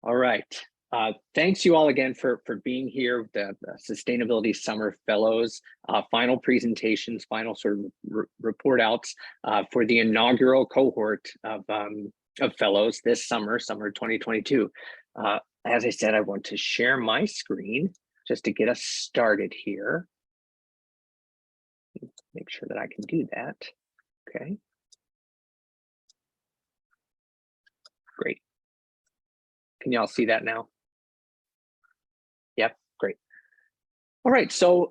All right. Thanks you all again for being here. The Sustainability Summer Fellows, final presentations, final sort of report outs for the inaugural cohort of fellows this summer 2022. As I said, I want to share my screen just to get us started here. Make sure that I can do that. Okay. Great. Can y'all see that now? Yep, great. All right, so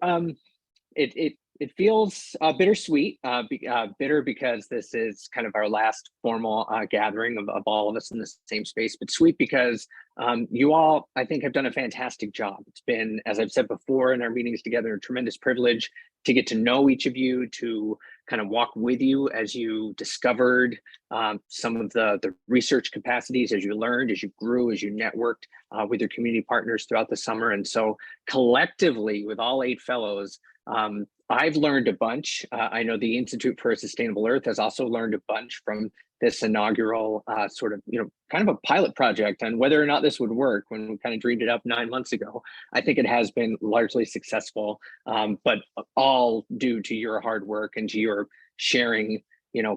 it feels bittersweet, bitter because this is kind of our last formal gathering of all of us in the same space, but sweet because you all, I think, have done a fantastic job. It's been, as I've said before in our meetings together, a tremendous privilege to get to know each of you, to kind of walk with you as you discovered some of the research capacities, as you learned, as you grew, as you networked with your community partners throughout the summer. And so collectively, with all 8 fellows, I've learned a bunch. I know the Institute for a Sustainable Earth has also learned a bunch from this inaugural sort of, kind of a pilot project on whether or not this would work when we kind of dreamed it up 9 months ago. I think it has been largely successful, but all due to your hard work and to your sharing,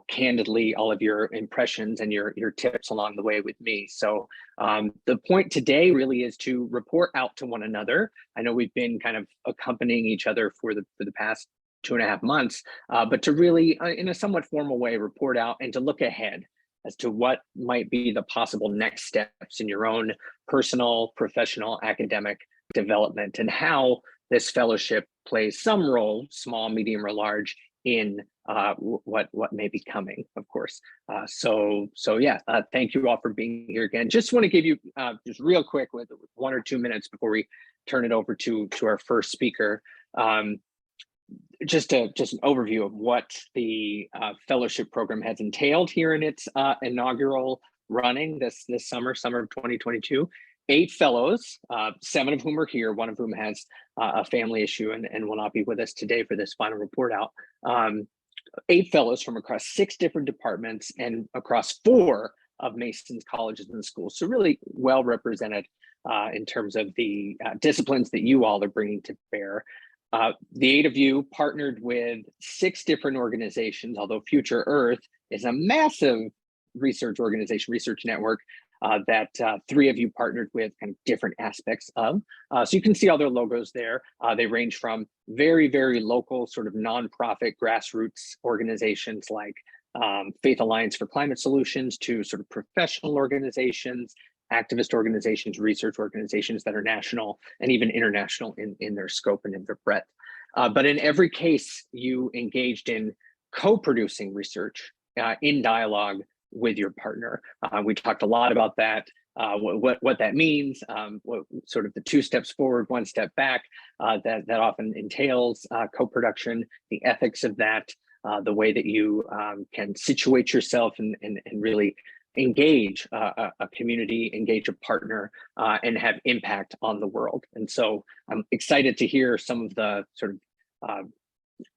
candidly all of your impressions and your tips along the way with me. So the point today really is to report out to one another. I know we've been kind of accompanying each other for the past 2.5 months, but to really, in a somewhat formal way, report out and to look ahead as to what might be the possible next steps in your own personal, professional, academic development, and how this fellowship plays some role, small, medium, or large, in what may be coming, of course. So yeah, thank you all for being here again. Just want to give you just real quick with 1 or 2 minutes before we turn it over to our first speaker. Just an overview of what the fellowship program has entailed here in its inaugural running this summer of 2022. 8 fellows, 7 of whom are here, 1 of whom has a family issue and will not be with us today for this final report out. 8 fellows from across 6 different departments and across 4 of Mason's colleges and schools. So really well represented in terms of the disciplines that you all are bringing to bear. The 8 of you partnered with 6 different organizations, although Future Earth is a massive research organization, research network that 3 of you partnered with kind of different aspects of. So you can see all their logos there. They range from very, very local sort of nonprofit grassroots organizations like Faith Alliance for Climate Solutions to sort of professional organizations, activist organizations, research organizations that are national and even international in their scope and in their breadth. But in every case, you engaged in co-producing research in dialogue with your partner. We talked a lot about that, what that means, what sort of the 2 steps forward, 1 step back, that often entails co-production, the ethics of that, the way that you can situate yourself and really engage a community, engage a partner, and have impact on the world. And so I'm excited to hear some of the sort of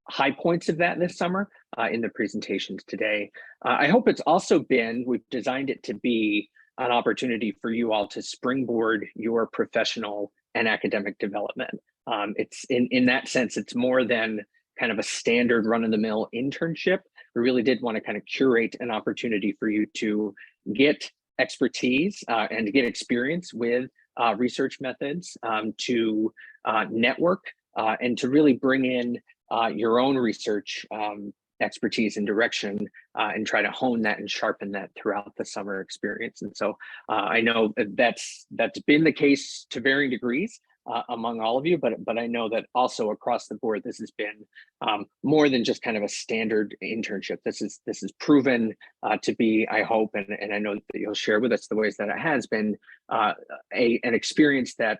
high points of that this summer in the presentations today. I hope it's also been, we've designed it to be an opportunity for you all to springboard your professional and academic development. It's in that sense, it's more than kind of a standard run-of-the-mill internship. We really did want to kind of curate an opportunity for you to get expertise and to get experience with research methods, to network, and to really bring in your own research expertise and direction and try to hone that and sharpen that throughout the summer experience. And so I know that's been the case to varying degrees among all of you, but I know that also across the board, this has been more than just kind of a standard internship. This is proven to be, I hope, and I know that you'll share with us the ways that it has been an experience that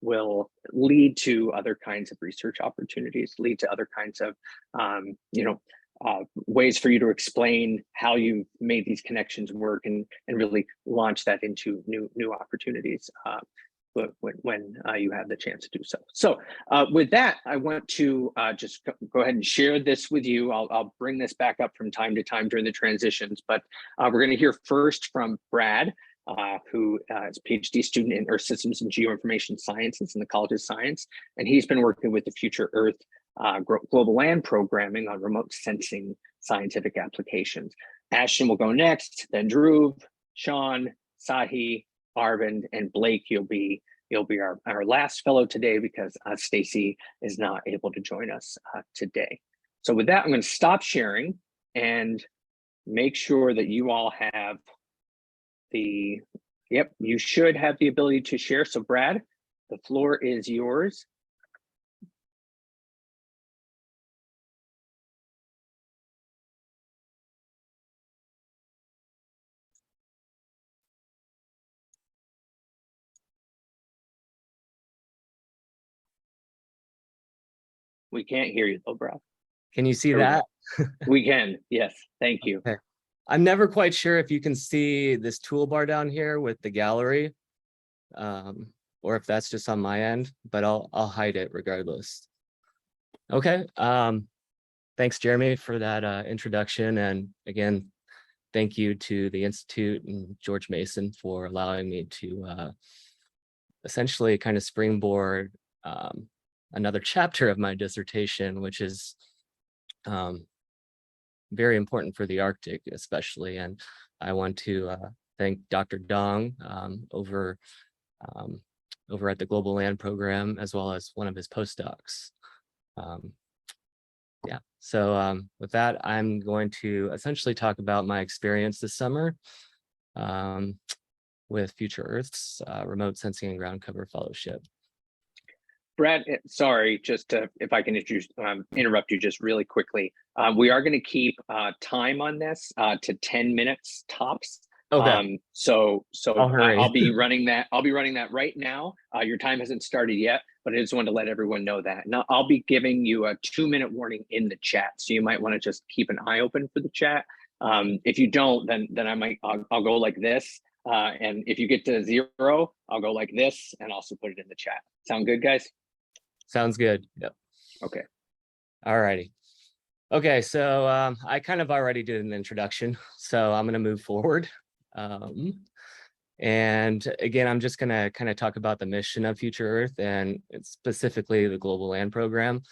will lead to other kinds of research opportunities, lead to other kinds of ways for you to explain how you made these connections work and really launch that into new opportunities when you have the chance to do so. So with that, I want to just go ahead and share this with you. I'll bring this back up from time to time during the transitions, but we're going to hear first from Brad. who is a PhD student in Earth Systems and Geoinformation Sciences in the College of Science. And he's been working with the Future Earth Global Land Programming on remote sensing scientific applications. Ashton will go next, then Dhruv, Sean, Sahi, Arvind, and Blake, you'll be our last fellow today because Stacy is not able to join us today. So with that, I'm going to stop sharing and make sure that you all have you should have the ability to share. So Brad, the floor is yours. We can't hear you though, Brad. Can you see that? We can, yes, thank you. Okay. I'm never quite sure if you can see this toolbar down here with the gallery, or if that's just on my end, but I'll hide it regardless. Okay, thanks Jeremy for that introduction, and again, thank you to the Institute and George Mason for allowing me to essentially kind of springboard another chapter of my dissertation, which is very important for the Arctic especially. And I want to thank Dr. Dong over at the Global Land Program, as well as one of his postdocs. So with that, I'm going to essentially talk about my experience this summer with Future Earth's Remote Sensing and Ground Cover Fellowship. Brad, sorry, just if I can interrupt you just really quickly. We are going to keep time on this to 10 minutes tops. Okay. So I'll be running that. I'll be running that right now. Your time hasn't started yet, but I just wanted to let everyone know that. Now I'll be giving you a 2-minute warning in the chat, so you might want to just keep an eye open for the chat. If you don't, then I'll go like this. And if you get to 0, I'll go like this and also put it in the chat. Sound good, guys? Sounds good. Yep. Okay. All righty. Okay, so I kind of already did an introduction, so I'm going to move forward. And again, I'm just going to kind of talk about the mission of Future Earth and specifically the Global Land Program.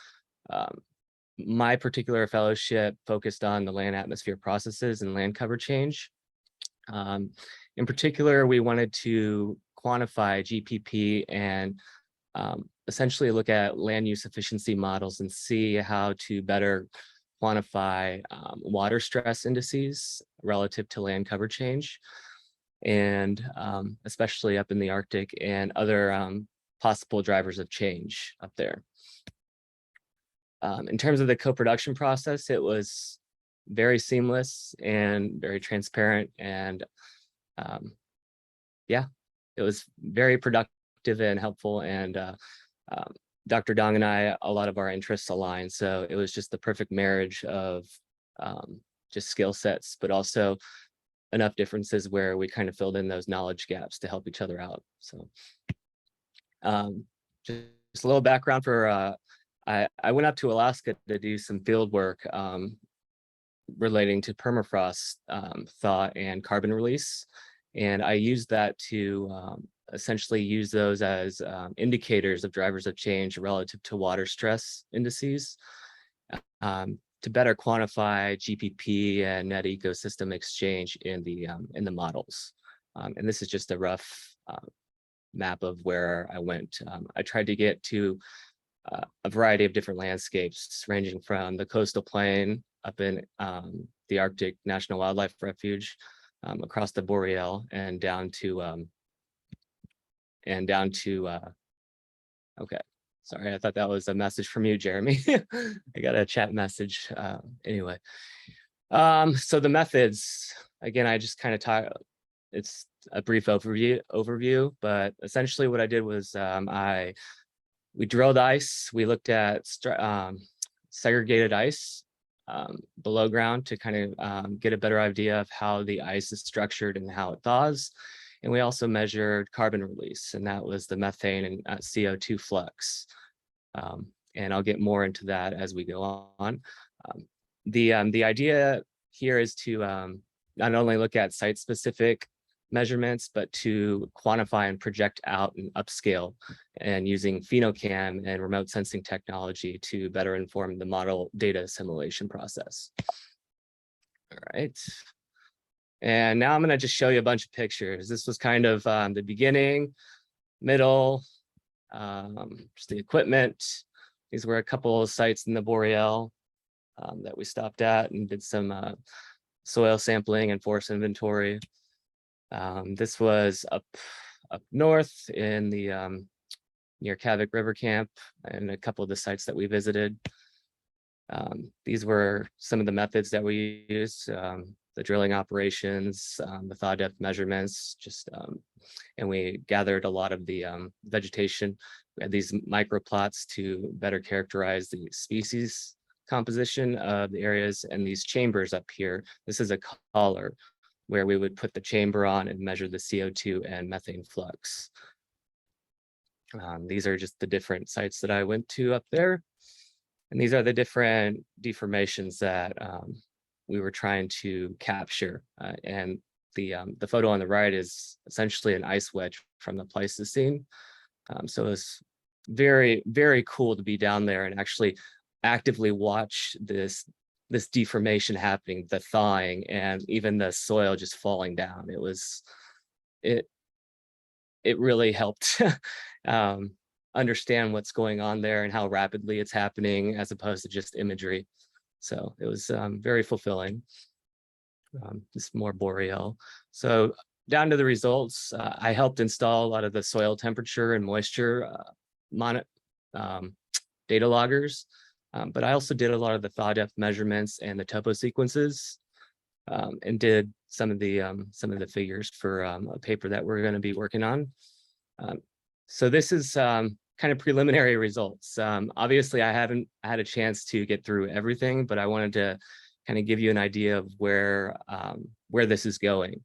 My particular fellowship focused on the land atmosphere processes and land cover change. In particular, we wanted to quantify GPP and essentially look at land use efficiency models and see how to better quantify water stress indices relative to land cover change, and especially up in the Arctic and other possible drivers of change up there. In terms of the co-production process, it was very seamless and very transparent, and yeah, it was very productive and helpful, and Dr. Dong and I, a lot of our interests align, so it was just the perfect marriage of just skill sets, but also enough differences where we kind of filled in those knowledge gaps to help each other out. So just a little background for I went up to Alaska to do some field work relating to permafrost thaw and carbon release, and I used that to essentially use those as indicators of drivers of change relative to water stress indices to better quantify GPP and net ecosystem exchange in the models. And this is just a rough map of where I went. I tried to get to a variety of different landscapes, ranging from the coastal plain up in the Arctic National Wildlife Refuge, across the Boreal, and down to okay, sorry, I thought that was a message from you, Jeremy. I got a chat message. Anyway, so the methods, again, I just kind of talk, it's a brief overview, but essentially what I did was we drilled ice. We looked at segregated ice below ground to kind of get a better idea of how the ice is structured and how it thaws. And we also measured carbon release, and that was the methane and CO2 flux. And I'll get more into that as we go on. The idea here is to not only look at site-specific measurements, but to quantify and project out and upscale, and using PhenoCam and remote sensing technology to better inform the model data assimilation process. All right. And now I'm going to just show you a bunch of pictures. This was kind of the beginning, middle, just the equipment. These were a couple of sites in the Boreal that we stopped at and did some soil sampling and forest inventory. This was up north in the near Kavik River Camp and a couple of the sites that we visited. These were some of the methods that we used, the drilling operations, the thaw depth measurements, and we gathered a lot of the vegetation. We had these microplots to better characterize the species composition of the areas, and these chambers up here. This is a collar where we would put the chamber on and measure the CO2 and methane flux. These are just the different sites that I went to up there. And these are the different deformations that we were trying to capture. And the photo on the right is essentially an ice wedge from the Pleistocene. So it was very, very cool to be down there and actually actively watch this deformation happening, the thawing, and even the soil just falling down. It really helped understand what's going on there and how rapidly it's happening, as opposed to just imagery. So it was very fulfilling. This more Boreal. So down to the results, I helped install a lot of the soil temperature and moisture data loggers, but I also did a lot of the thaw depth measurements and the topo sequences, and did some of the figures for a paper that we're going to be working on. So this is kind of preliminary results. Obviously, I haven't had a chance to get through everything, but I wanted to kind of give you an idea of where this is going.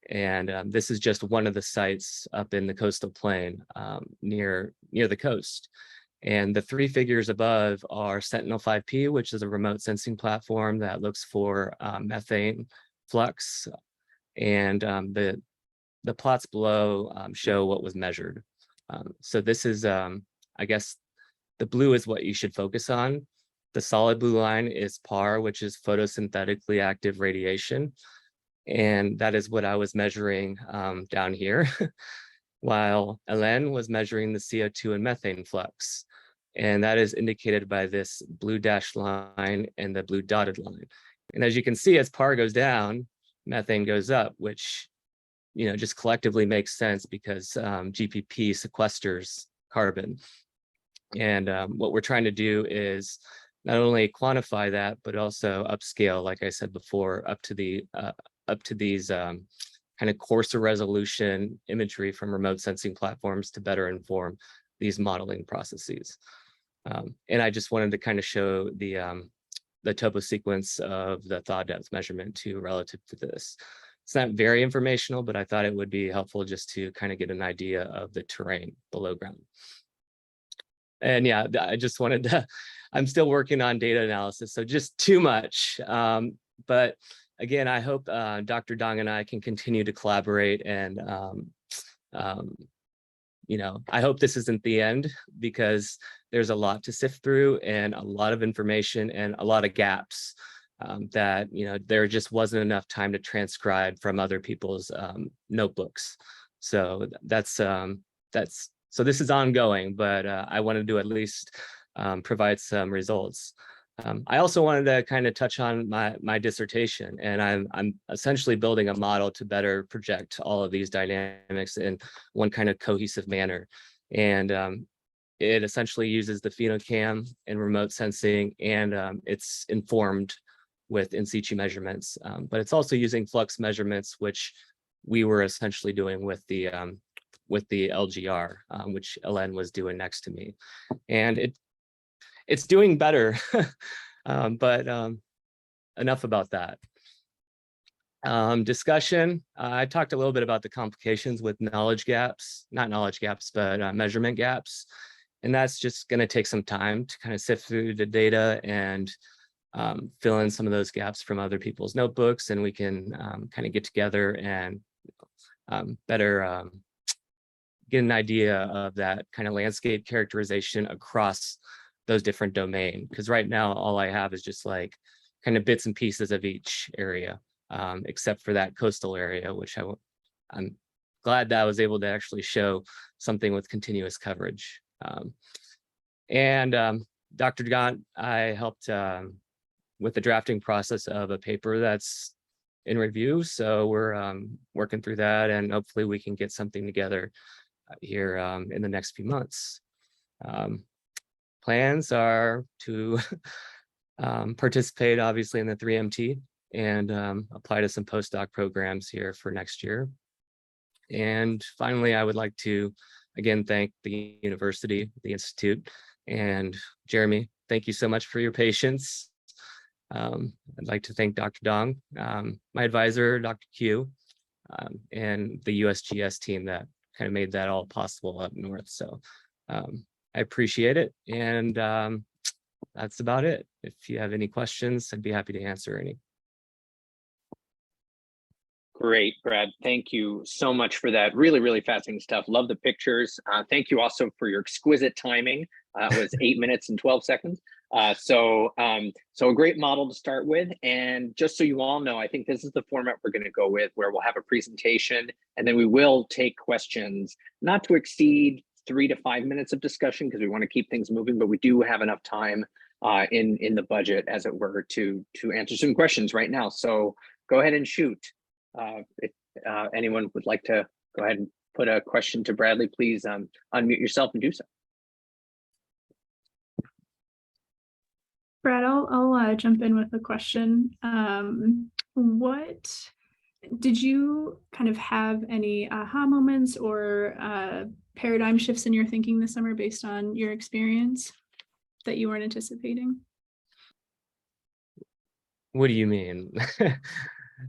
And this is just one of the sites up in the coastal plain near the coast. And the three figures above are Sentinel-5P, which is a remote sensing platform that looks for methane flux. And the plots below show what was measured. So this is, I guess, the blue is what you should focus on. The solid blue line is PAR, which is photosynthetically active radiation. And that is what I was measuring down here, while Hélène was measuring the CO2 and methane flux. And that is indicated by this blue dashed line and the blue dotted line. And as you can see, as PAR goes down, methane goes up, which just collectively makes sense because GPP sequesters carbon. And what we're trying to do is not only quantify that, but also upscale, like I said before, up to these kind of coarser resolution imagery from remote sensing platforms to better inform these modeling processes. And I just wanted to kind of show the topo sequence of the thaw depth measurement too, relative to this. It's not very informational, but I thought it would be helpful just to kind of get an idea of the terrain below ground. And yeah, I just wanted to, I'm still working on data analysis, so just too much. But again, I hope Dr. Dong and I can continue to collaborate, and I hope this isn't the end, because there's a lot to sift through and a lot of information and a lot of gaps that there just wasn't enough time to transcribe from other people's notebooks. So so this is ongoing, but I wanted to at least provide some results. I also wanted to kind of touch on my dissertation, and I'm essentially building a model to better project all of these dynamics in one kind of cohesive manner. And it essentially uses the PhenoCam and remote sensing, and it's informed with in situ measurements, but it's also using flux measurements, which we were essentially doing with the LGR, which Hélène was doing next to me. And it's doing better, but enough about that. Discussion, I talked a little bit about the complications with knowledge gaps, not knowledge gaps, but measurement gaps. And that's just going to take some time to kind of sift through the data and fill in some of those gaps from other people's notebooks, and we can kind of get together and better get an idea of that kind of landscape characterization across those different domains. Because right now, all I have is just like kind of bits and pieces of each area, except for that coastal area, which I'm glad that I was able to actually show something with continuous coverage. Dr. Gaunt, I helped with the drafting process of a paper that's in review. So we're working through that, and hopefully we can get something together here in the next few months. Plans are to participate obviously in the 3MT and apply to some postdoc programs here for next year. And finally, I would like to again thank the university, the institute, and Jeremy. Thank you so much for your patience. I'd like to thank Dr. Dong, my advisor, Dr. Q, and the USGS team that kind of made that all possible up north. So I appreciate it. And that's about it. If you have any questions, I'd be happy to answer any. Great, Brad. Thank you so much for that. Really, really fascinating stuff. Love the pictures. Thank you also for your exquisite timing. It was 8 minutes and 12 seconds. So a great model to start with. And just so you all know, I think this is the format we're going to go with, where we'll have a presentation and then we will take questions, not to exceed 3 to 5 minutes of discussion, because we want to keep things moving, but we do have enough time in the budget, as it were, to answer some questions right now. So go ahead and shoot. If anyone would like to go ahead and put a question to Bradley, please unmute yourself and do so. Brad, I'll jump in with a question. What did you kind of have any aha moments or paradigm shifts in your thinking this summer based on your experience that you weren't anticipating? What do you mean?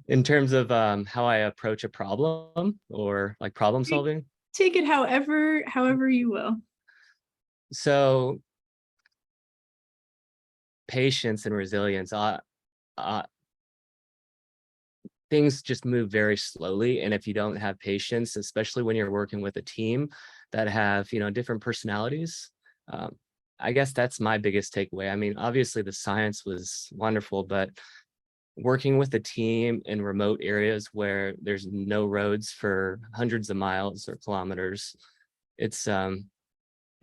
In terms of how I approach a problem or like problem solving? Take it however you will. So patience and resilience, things just move very slowly. And if you don't have patience, especially when you're working with a team that have, different personalities, I guess that's my biggest takeaway. I mean, obviously the science was wonderful, but working with a team in remote areas where there's no roads for hundreds of miles or kilometers, it's kind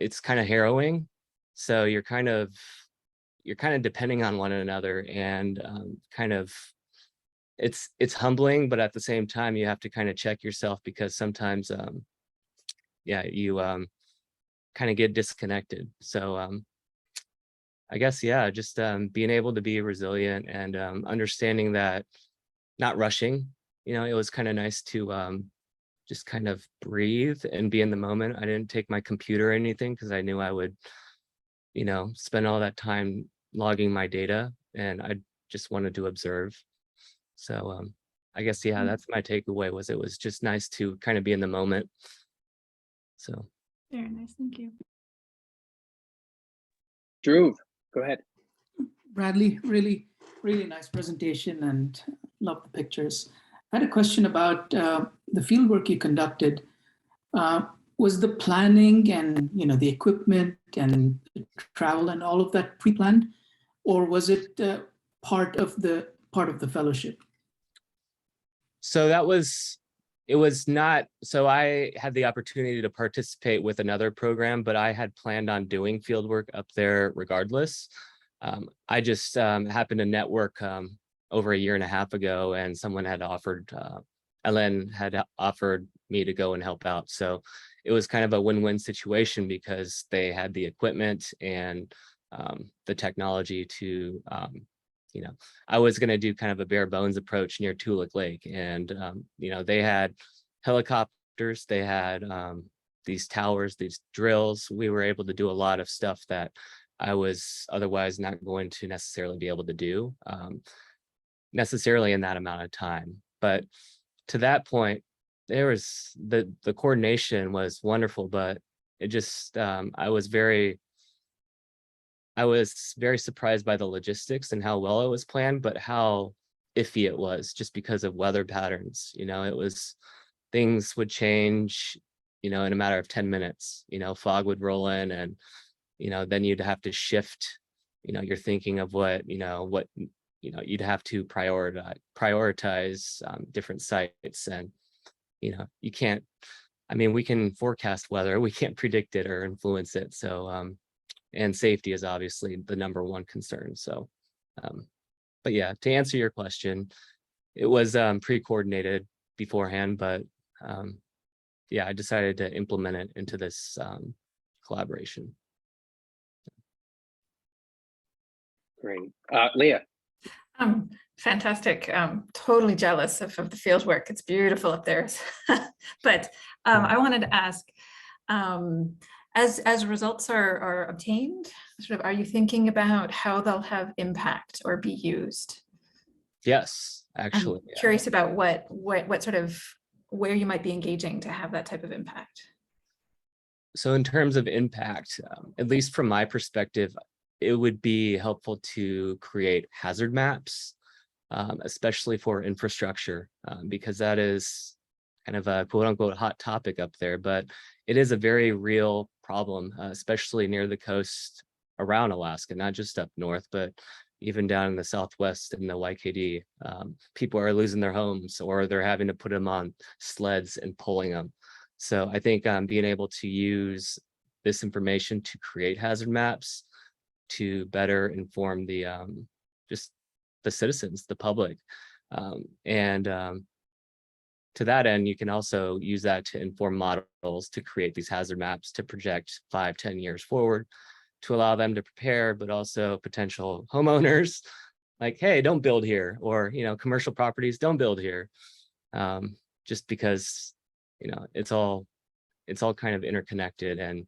of harrowing. So you're kind of depending on one another, and it's humbling, but at the same time you have to kind of check yourself, because sometimes you kind of get disconnected. So I guess, just being able to be resilient and understanding that, not rushing. It was kind of nice to just kind of breathe and be in the moment. I didn't take my computer or anything because I knew I would, spend all that time logging my data, and I just wanted to observe. So I guess, that's my takeaway. It was just nice to kind of be in the moment. So Very nice, thank you. Dhruv, go ahead. Bradley, really nice presentation and love the pictures. I had a question about the field work you conducted. Was the planning and the equipment and the travel and all of that pre-planned, or was it part of the fellowship? So it was not. So I had the opportunity to participate with another program, but I had planned on doing field work up there regardless. I just happened to network over a year and a half ago, and someone had offered, Ellen had offered me to go and help out. So it was kind of a win-win situation, because they had the equipment and the technology to, I was going to do kind of a bare bones approach near Toolik Lake. And, they had helicopters, they had these towers, these drills. We were able to do a lot of stuff that I was otherwise not going to necessarily be able to do necessarily in that amount of time. But to that point, there was the coordination was wonderful, but it just, I was very surprised by the logistics and how well it was planned, but how iffy it was, just because of weather patterns. It was things would change, in a matter of 10 minutes. Fog would roll in, and then you'd have to shift, your thinking of what you'd have to prioritize different sites. And you can't, we can forecast weather, we can't predict it or influence it. So and safety is obviously the number one concern. So but yeah, to answer your question, it was pre-coordinated beforehand, but yeah, I decided to implement it into this collaboration. Great. Leah. Fantastic. Totally jealous of the field work. It's beautiful up there. But I wanted to ask, as results are obtained, sort of, are you thinking about how they'll have impact or be used? Yes, actually. I'm curious about what sort of, where you might be engaging to have that type of impact. So in terms of impact, at least from my perspective, it would be helpful to create hazard maps, especially for infrastructure, because that is kind of a quote unquote hot topic up there, but it is a very real problem, especially near the coast around Alaska, not just up north, but even down in the Southwest in the YKD. People are losing their homes, or they're having to put them on sleds and pulling them. So I think being able to use this information to create hazard maps to better inform the just the citizens, the public. And to that end, you can also use that to inform models to create these hazard maps to project 5-10 years forward, to allow them to prepare, but also potential homeowners like, hey, don't build here, or commercial properties, don't build here, just because it's all kind of interconnected, and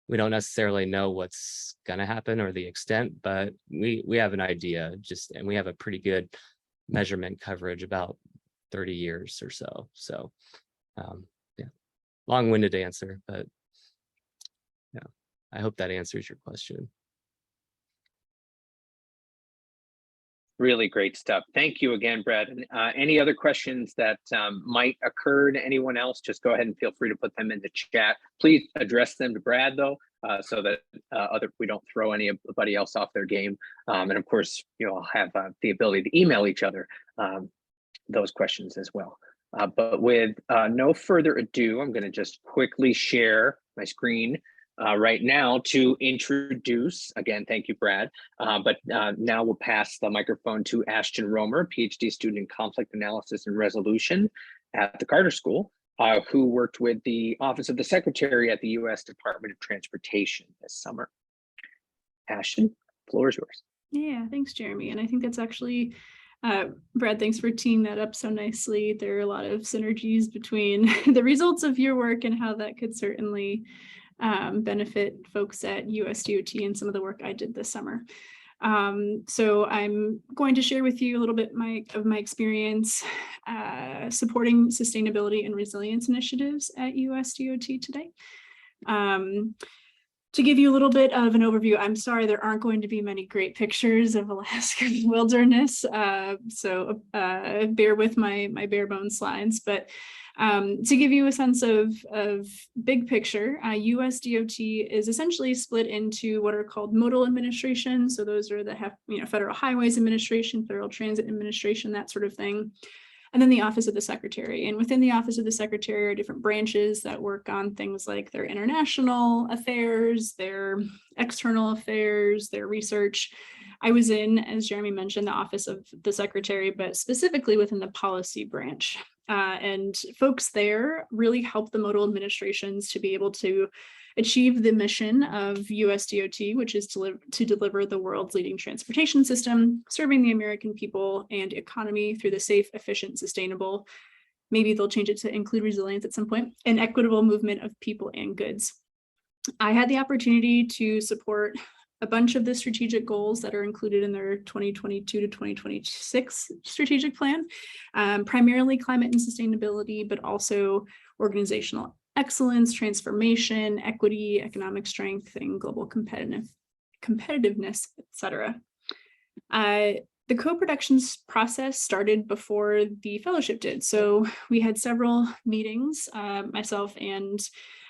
we don't necessarily know what's going to happen or the extent, but we have an idea, and we have a pretty good measurement coverage, about 30 years or so. So yeah, long-winded answer, but yeah, I hope that answers your question. Really great stuff. Thank you again, Brad. And any other questions that might occur to anyone else, just go ahead and feel free to put them in the chat. Please address them to Brad, though, so that we don't throw anybody else off their game. And of course, I'll have the ability to email each other those questions as well. But with no further ado, I'm going to just quickly share my screen right now to introduce, again, thank you, Brad, but now we'll pass the microphone to Ashton Romer, PhD student in conflict analysis and resolution at the Carter School, who worked with the Office of the Secretary at the U.S. Department of Transportation this summer. Ashton, the floor is yours. Yeah, thanks, Jeremy. And I think that's actually, Brad, thanks for teeing that up so nicely. There are a lot of synergies between the results of your work and how that could certainly benefit folks at USDOT and some of the work I did this summer. So I'm going to share with you a little bit of my experience supporting sustainability and resilience initiatives at USDOT today. To give you a little bit of an overview, I'm sorry there aren't going to be many great pictures of Alaskan wilderness, so bear with my bare bones slides, but to give you a sense of big picture, USDOT is essentially split into what are called modal administration. So those are the Federal Highways Administration, Federal Transit Administration, that sort of thing. And then the Office of the Secretary. And within the Office of the Secretary are different branches that work on things like their international affairs, their external affairs, their research. I was in, as Jeremy mentioned, the Office of the Secretary, but specifically within the policy branch. And folks there really help the modal administrations to be able to achieve the mission of USDOT, which is to deliver the world's leading transportation system, serving the American people and economy through the safe, efficient, sustainable, maybe they'll change it to include resilience at some point, and equitable movement of people and goods. I had the opportunity to support a bunch of the strategic goals that are included in their 2022 to 2026 strategic plan, primarily climate and sustainability, but also organizational excellence, transformation, equity, economic strength, and global competitiveness, etc. The co-productions process started before the fellowship did. So we had several meetings, myself and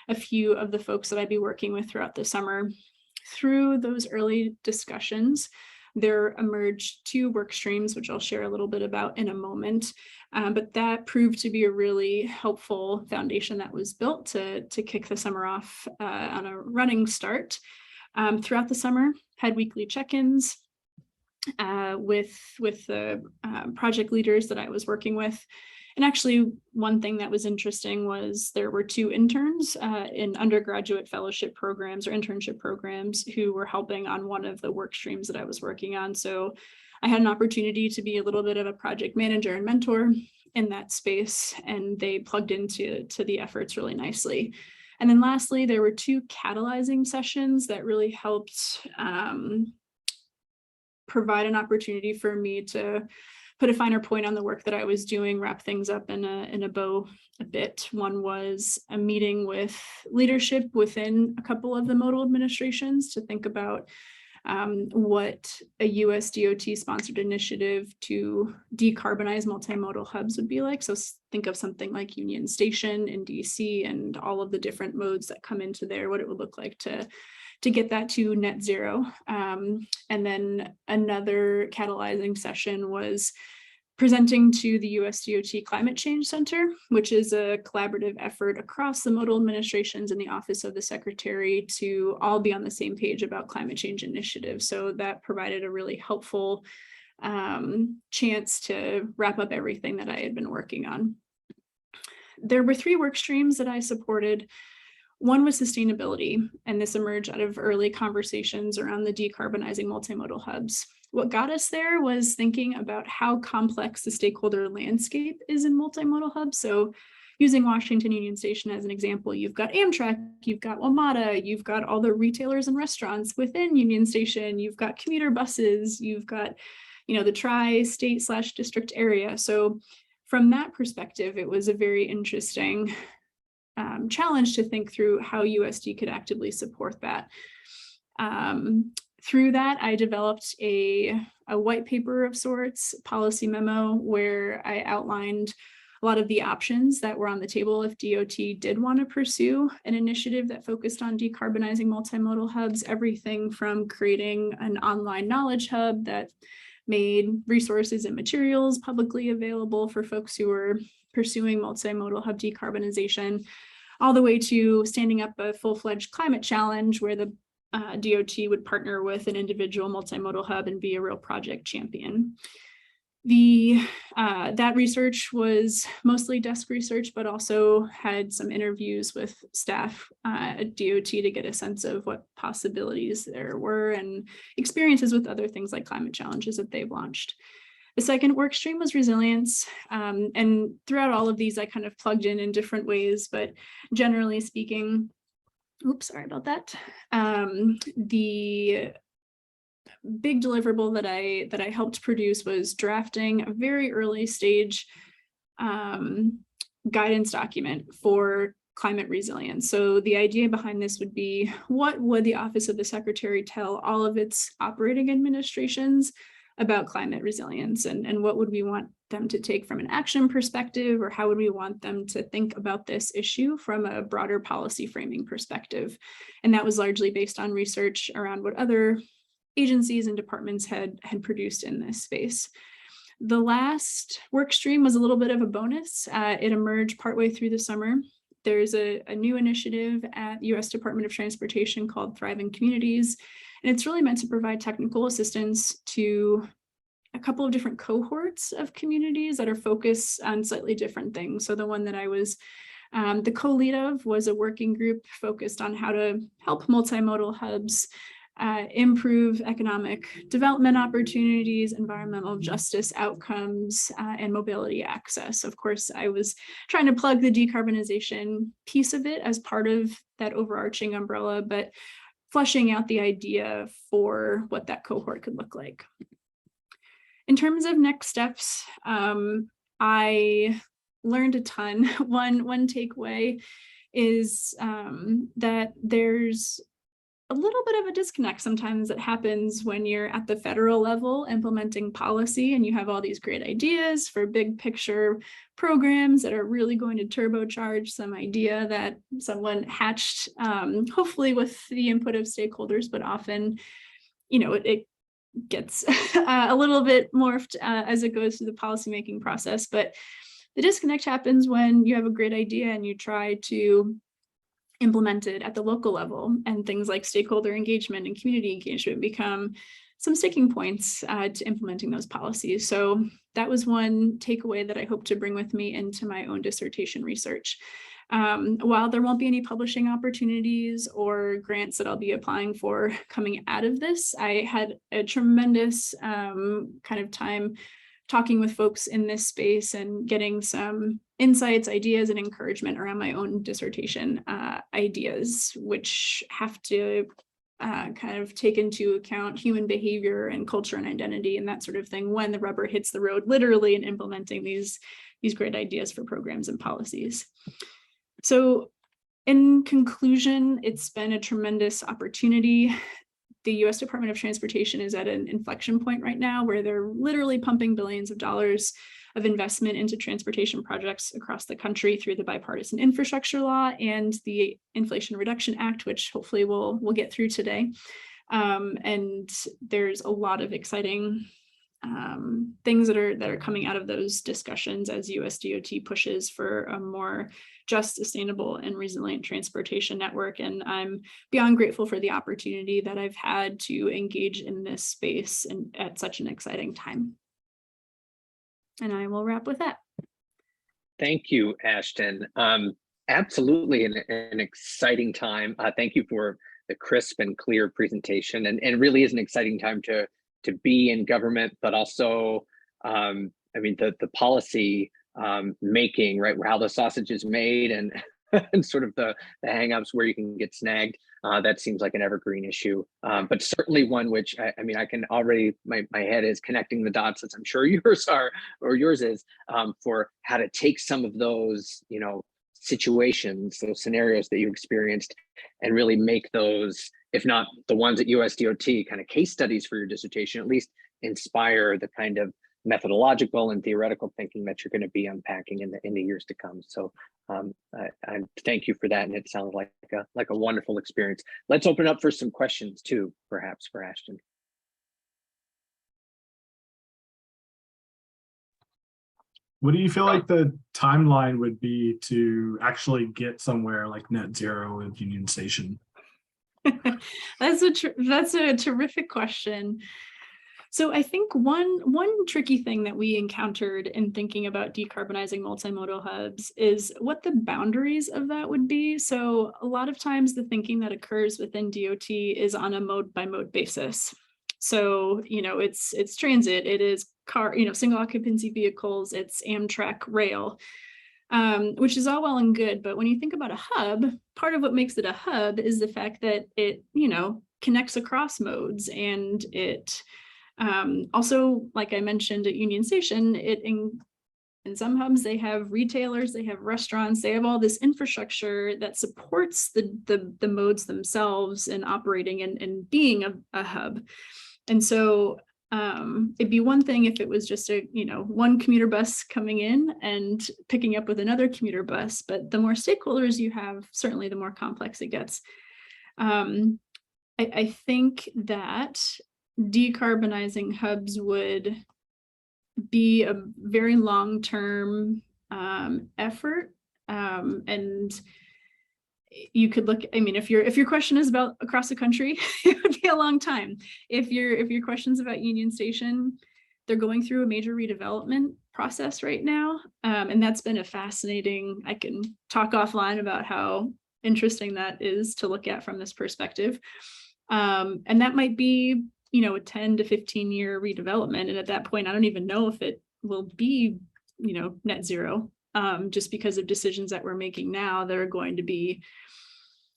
a few of the folks that I'd be working with throughout the summer. Through those early discussions, there emerged 2 work streams, which I'll share a little bit about in a moment. But that proved to be a really helpful foundation that was built to kick the summer off on a running start. Throughout the summer, had weekly check-ins with the project leaders that I was working with. And actually, one thing that was interesting was there were 2 interns in undergraduate fellowship programs or internship programs who were helping on one of the work streams that I was working on. So I had an opportunity to be a little bit of a project manager and mentor in that space, and they plugged into the efforts really nicely. And then lastly, there were 2 catalyzing sessions that really helped provide an opportunity for me to put a finer point on the work that I was doing, wrap things up in a bow a bit. One was a meeting with leadership within a couple of the modal administrations to think about what a US DOT sponsored initiative to decarbonize multimodal hubs would be like. So think of something like Union Station in DC and all of the different modes that come into there, what it would look like to get that to net zero. And then another catalyzing session was presenting to the US DOT Climate Change Center, which is a collaborative effort across the modal administrations and the Office of the Secretary to all be on the same page about climate change initiatives. So that provided a really helpful chance to wrap up everything that I had been working on. There were 3 work streams that I supported. One was sustainability, and this emerged out of early conversations around the decarbonizing multimodal hubs. What got us there was thinking about how complex the stakeholder landscape is in multimodal hubs. So using Washington Union Station as an example, you've got Amtrak, you've got WMATA, you've got all the retailers and restaurants within Union Station, you've got commuter buses, you've got, the tri-state/district area. So from that perspective, it was a very interesting challenge to think through how USD could actively support that. Through that, I developed a white paper of sorts, policy memo, where I outlined a lot of the options that were on the table if DOT did want to pursue an initiative that focused on decarbonizing multimodal hubs, everything from creating an online knowledge hub that made resources and materials publicly available for folks who were pursuing multimodal hub decarbonization, all the way to standing up a full-fledged climate challenge where the DOT would partner with an individual multimodal hub and be a real project champion. That research was mostly desk research, but also had some interviews with staff at DOT to get a sense of what possibilities there were and experiences with other things like climate challenges that they've launched. The second work stream was resilience. And throughout all of these, I kind of plugged in different ways, but generally speaking, oops, sorry about that. The big deliverable that I helped produce was drafting a very early stage guidance document for climate resilience. So the idea behind this would be, what would the Office of the Secretary tell all of its operating administrations about climate resilience, and what would we want them to take from an action perspective, or how would we want them to think about this issue from a broader policy framing perspective? And that was largely based on research around what other agencies and departments had produced in this space. The last work stream was a little bit of a bonus. It emerged partway through the summer. There's a new initiative at US Department of Transportation called Thriving Communities. And it's really meant to provide technical assistance to a couple of different cohorts of communities that are focused on slightly different things. So the one that I was the co-lead of was a working group focused on how to help multimodal hubs improve economic development opportunities, environmental justice outcomes, and mobility access. Of course, I was trying to plug the decarbonization piece of it as part of that overarching umbrella, but fleshing out the idea for what that cohort could look like. In terms of next steps, I learned a ton. One takeaway is that there's a little bit of a disconnect sometimes that happens when you're at the federal level implementing policy and you have all these great ideas for big picture programs that are really going to turbocharge some idea that someone hatched, hopefully with the input of stakeholders, but often, it gets a little bit morphed as it goes through the policymaking process. But the disconnect happens when you have a great idea and you try to implemented at the local level, and things like stakeholder engagement and community engagement become some sticking points to implementing those policies. So that was one takeaway that I hope to bring with me into my own dissertation research. While there won't be any publishing opportunities or grants that I'll be applying for coming out of this, I had a tremendous kind of time talking with folks in this space and getting some insights, ideas, and encouragement around my own dissertation ideas, which have to kind of take into account human behavior and culture and identity and that sort of thing when the rubber hits the road, literally, in implementing these great ideas for programs and policies. So in conclusion, it's been a tremendous opportunity. The U.S. Department of Transportation is at an inflection point right now where they're literally pumping billions of dollars of investment into transportation projects across the country through the Bipartisan Infrastructure Law and the Inflation Reduction Act, which hopefully we'll get through today. And there's a lot of exciting things that are coming out of those discussions as USDOT pushes for a more just, sustainable, and resilient transportation network. And I'm beyond grateful for the opportunity that I've had to engage in this space and at such an exciting time. And I will wrap with that. Thank you, Ashton. Absolutely an exciting time. Thank you for the crisp and clear presentation, and really is an exciting time to be in government, but also, I mean, the policy making, right, how the sausage is made, and and sort of the hangups where you can get snagged. That seems like an evergreen issue, but certainly one which I mean, I can already, my head is connecting the dots, as I'm sure yours are, or yours is, for how to take some of those, situations, those scenarios that you experienced, and really make those, if not the ones at USDOT, kind of case studies for your dissertation, at least inspire the kind of methodological and theoretical thinking that you're going to be unpacking in the years to come. So I thank you for that, and it sounds like a wonderful experience. Let's open up for some questions too, perhaps for Ashton. What do you feel like the timeline would be to actually get somewhere like net zero with Union Station? That's a terrific question. So I think one tricky thing that we encountered in thinking about decarbonizing multimodal hubs is what the boundaries of that would be. So a lot of times the thinking that occurs within DOT is on a mode by mode basis. So, it's transit, it is car, single occupancy vehicles, it's Amtrak rail, which is all well and good. But when you think about a hub, part of what makes it a hub is the fact that it, connects across modes, and it also, like I mentioned at Union Station, in some hubs, they have retailers, they have restaurants, they have all this infrastructure that supports the modes themselves and operating and being a hub. And so it'd be one thing if it was just one commuter bus coming in and picking up with another commuter bus, but the more stakeholders you have, certainly the more complex it gets. I think that decarbonizing hubs would be a very long-term effort, and you could look, I mean, if your question is about across the country, it would be a long time. If your question's about Union Station, they're going through a major redevelopment process right now, and that's been a fascinating, I can talk offline about how interesting that is to look at from this perspective, and that might be a 10 to 15 year redevelopment. And at that point, I don't even know if it will be, net zero, just because of decisions that we're making now that are going to be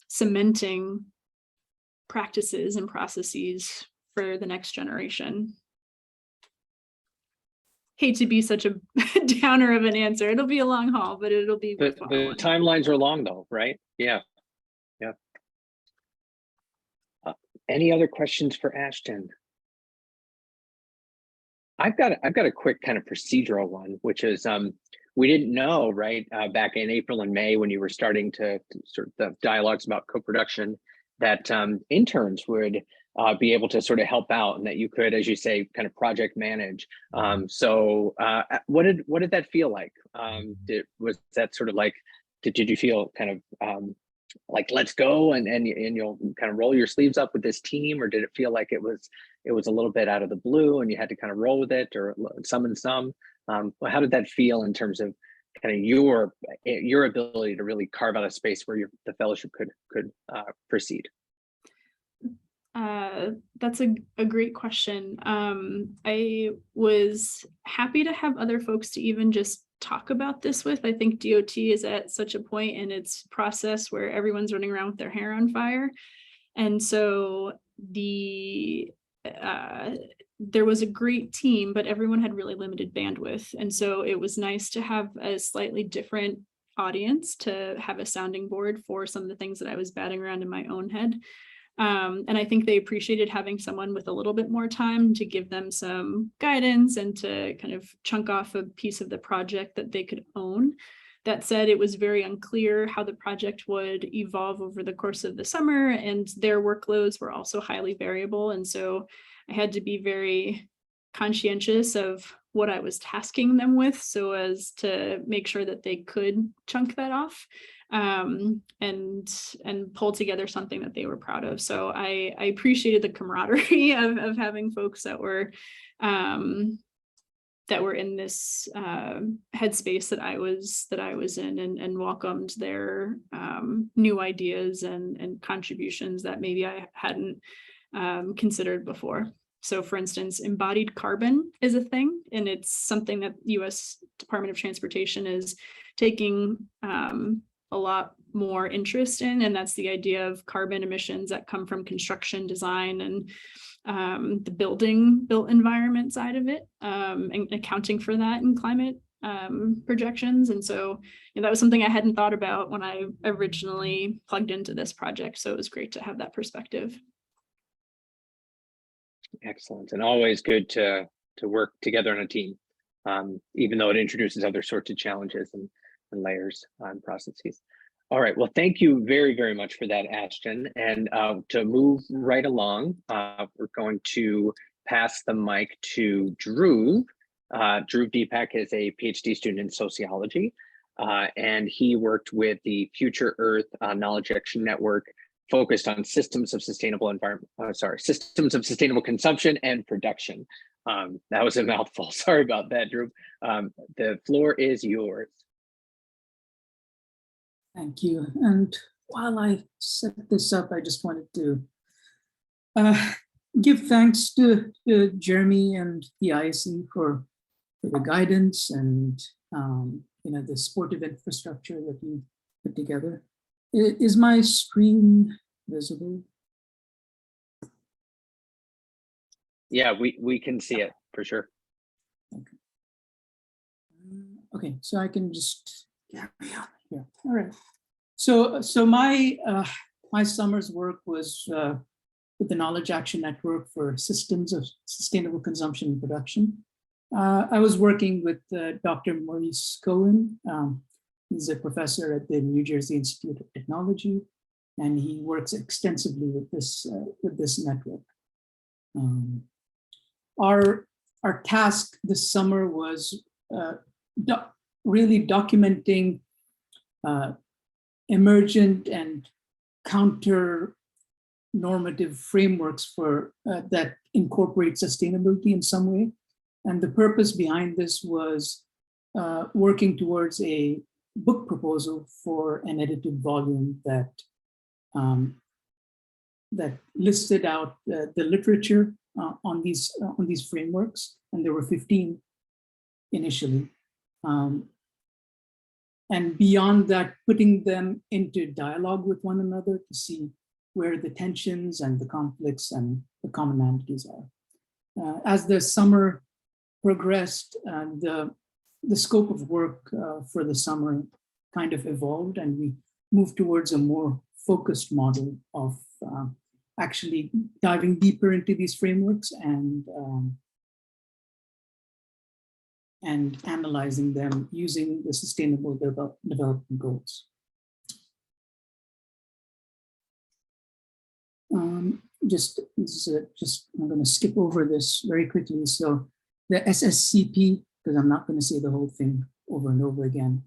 cementing practices and processes for the next generation. Hate to be such a downer of an answer. It'll be a long haul, but it'll be the timelines are long though, right? Yeah. Any other questions for Ashton? I've got a quick kind of procedural one, which is we didn't know, right, back in April and May when you were starting to sort of the dialogues about co-production, that interns would be able to sort of help out, and that you could, as you say, kind of project manage. So what did that feel like? Was that sort of like, did you feel kind of like, let's go and you'll kind of roll your sleeves up with this team, or did it feel like it was a little bit out of the blue and you had to kind of roll with it, or some and some? How did that feel in terms of kind of your ability to really carve out a space where the fellowship could proceed? That's a great question. I was happy to have other folks to even just talk about this with. I think DOT is at such a point in its process where everyone's running around with their hair on fire. And so there was a great team, but everyone had really limited bandwidth. And so it was nice to have a slightly different audience to have a sounding board for some of the things that I was batting around in my own head. And I think they appreciated having someone with a little bit more time to give them some guidance and to kind of chunk off a piece of the project that they could own. That said, it was very unclear how the project would evolve over the course of the summer, and their workloads were also highly variable. And so I had to be very conscientious of what I was tasking them with so as to make sure that they could chunk that off and pull together something that they were proud of. So I appreciated the camaraderie of having folks that were in this headspace that I was in, and welcomed their new ideas and contributions that maybe I hadn't considered before. So for instance, embodied carbon is a thing, and it's something that U.S. Department of Transportation is taking a lot more interest in, and that's the idea of carbon emissions that come from construction design and the built environment side of it, and accounting for that in climate projections. And so that was something I hadn't thought about when I originally plugged into this project. So it was great to have that perspective. Excellent, and always good to work together on a team, even though it introduces other sorts of challenges and layers and processes. All right, well, thank you very, very much for that, Ashton. And to move right along, we're going to pass the mic to Dhruv. Dhruv Deepak is a PhD student in sociology, and he worked with the Future Earth Knowledge Action Network, focused on systems of sustainable systems of sustainable consumption and production. That was a mouthful. Sorry about that, Dhruv. The floor is yours. Thank you. And while I set this up, I just wanted to give thanks to Jeremy and the ISE for the guidance and the supportive infrastructure that you put together. Is my screen visible? Yeah, we can see it for sure. Okay, so I can just carry on. Yeah, all right. So my summer's work was with the Knowledge Action Network for Systems of Sustainable Consumption and Production. I was working with Dr. Maurice Cohen. He's a professor at the New Jersey Institute of Technology, and he works extensively with this network. Our task this summer was really documenting emergent and counter normative frameworks for that incorporate sustainability in some way. And the purpose behind this was working towards a book proposal for an edited volume that listed out the literature on these frameworks, and there were 15 initially. And beyond that, putting them into dialogue with one another to see where the tensions and the conflicts and the commonalities are. As the summer progressed, the scope of work for the summer kind of evolved, and we moved towards a more focused model of actually diving deeper into these frameworks and analyzing them using the Sustainable Development Goals. I'm going to skip over this very quickly. So the SSCP, because I'm not going to say the whole thing over and over again,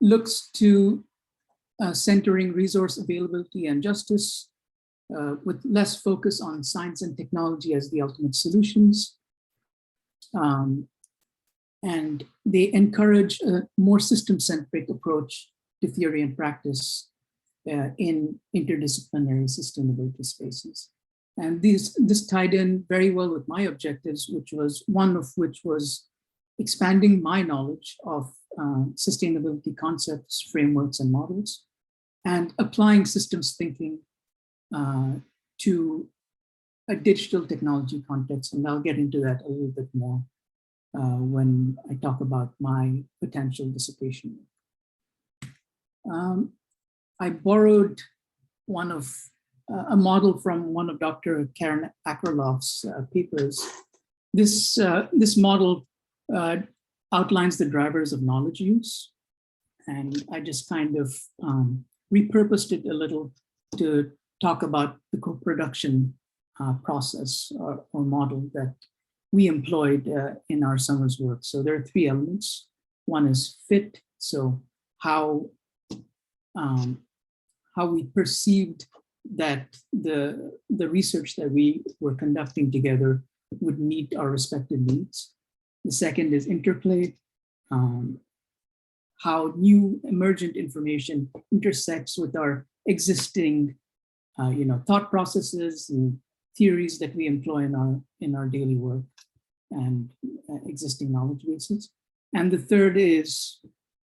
looks to centering resource availability and justice with less focus on science and technology as the ultimate solutions. And they encourage a more system-centric approach to theory and practice in interdisciplinary sustainability spaces. And this tied in very well with my objectives, which was one of which was expanding my knowledge of sustainability concepts, frameworks, and models, and applying systems thinking to a digital technology context. And I'll get into that a little bit more when I talk about my potential dissertation. I borrowed a model from one of Dr. Karen Akerlof's papers. This model outlines the drivers of knowledge use. And I just kind of repurposed it a little to talk about the co-production process or model that we employed in our summer's work. So there are three elements. One is fit, so how we perceived that the research that we were conducting together would meet our respective needs. The second is interplay, how new emergent information intersects with our existing thought processes and theories that we employ in our daily work and existing knowledge bases. And the third is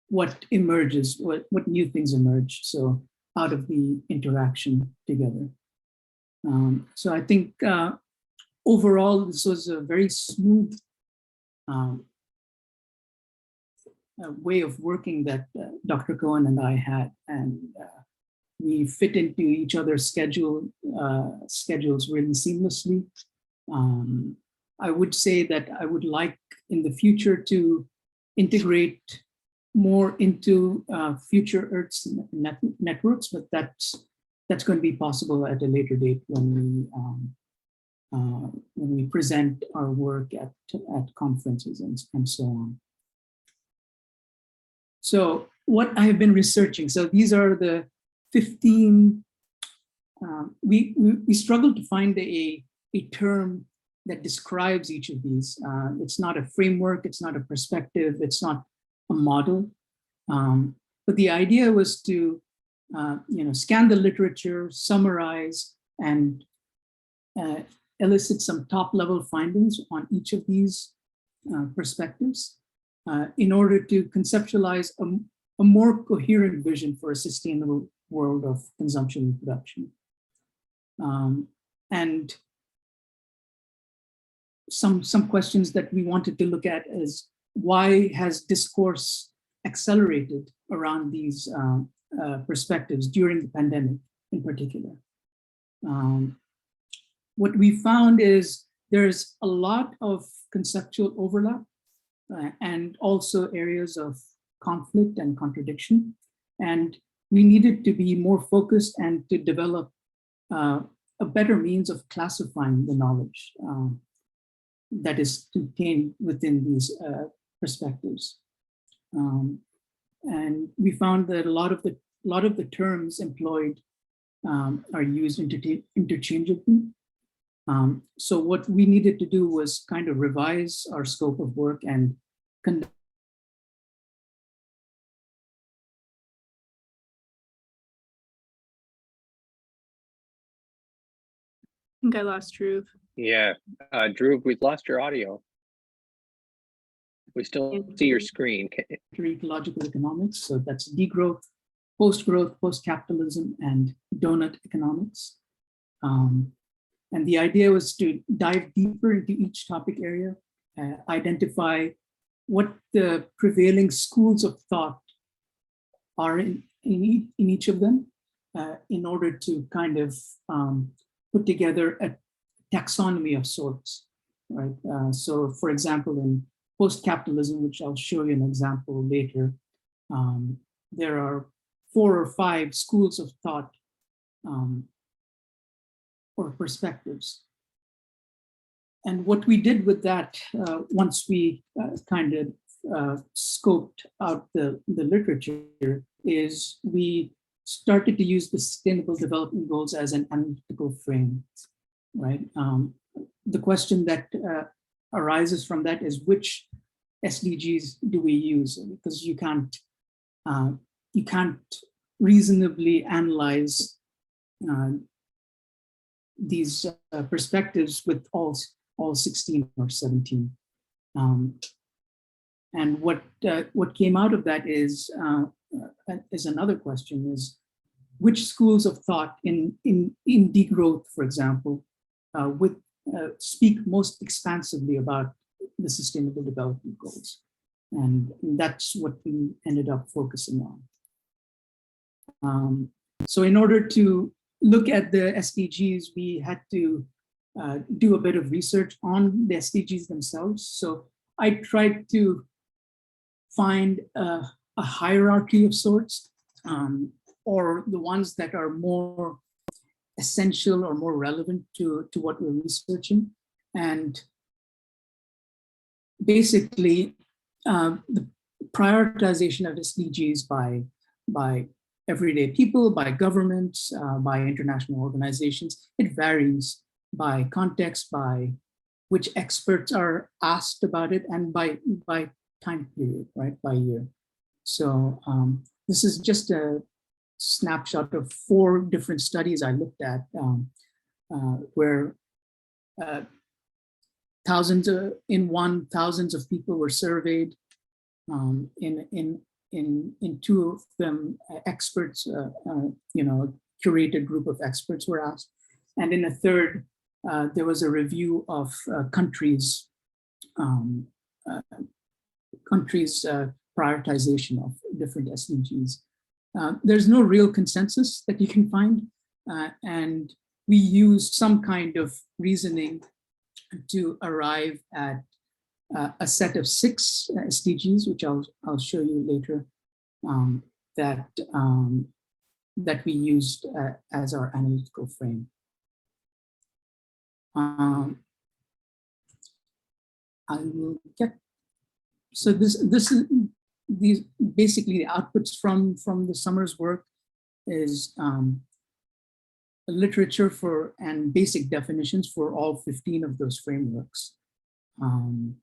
what emerges, what new things emerge, so out of the interaction together. So I think overall, this was a very smooth way of working that Dr. Cohen and I had, and we fit into each other's schedules really seamlessly. I would say that I would like in the future to integrate more into future Earth's networks, but that's going to be possible at a later date when we present our work at conferences and so on. So what I have been researching, so these are the 15, we struggled to find a term that describes each of these. It's not a framework, it's not a perspective, it's not a model. But the idea was to scan the literature, summarize, and elicit some top-level findings on each of these perspectives in order to conceptualize a more coherent vision for a sustainable world of consumption and production. And some questions that we wanted to look at is, why has discourse accelerated around these perspectives during the pandemic in particular? What we found is there's a lot of conceptual overlap and also areas of conflict and contradiction. And we needed to be more focused and to develop a better means of classifying the knowledge that is contained within these perspectives. And we found that a lot of the terms employed are used interchangeably. So what we needed to do was kind of revise our scope of work and conduct. I think I lost Dhruv. Yeah, Dhruv, we've lost your audio. We still see your screen. Ecological economics, so that's degrowth, post-growth, post-capitalism, and donut economics. And the idea was to dive deeper into each topic area, identify what the prevailing schools of thought are in each of them, in order to kind of put together a taxonomy of sorts, right? So for example, in post-capitalism, which I'll show you an example later, there are 4 or 5 schools of thought or perspectives. And what we did with that, once we kind of scoped out the literature, is we started to use the Sustainable Development Goals as an analytical frame, right? The question that arises from that is, which SDGs do we use? Because you can't reasonably analyze these perspectives with all 16 or 17. And what came out of that is another question: is which schools of thought in degrowth, for example, speak most expansively about the Sustainable Development Goals, and that's what we ended up focusing on. So in order to look at the SDGs, we had to do a bit of research on the SDGs themselves. So I tried to find a hierarchy of sorts, or the ones that are more essential or more relevant to what we're researching. And basically, the prioritization of SDGs by everyday people, by governments, by international organizations, it varies by context, by which experts are asked about it, and by time period, right, by year. So this is just a snapshot of 4 different studies I looked at, where thousands of people were surveyed. In 2 of them, experts, curated group of experts were asked, and in a third, there was a review of countries' prioritization of different SDGs. There's no real consensus that you can find, and we used some kind of reasoning to arrive at a set of 6 SDGs, which I'll show you later, that we used as our analytical frame. I will get, so these basically the outputs from the summer's work is literature for and basic definitions for all 15 of those frameworks. And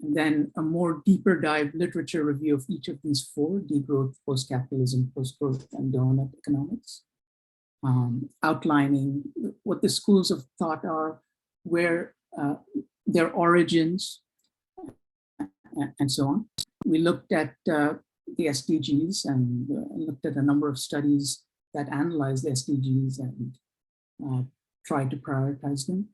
then a more deeper dive literature review of each of these 4: degrowth, post-capitalism, post-growth, and donut economics, outlining what the schools of thought are, where their origins, and so on. We looked at the SDGs and looked at a number of studies that analyze the SDGs and try to prioritize them.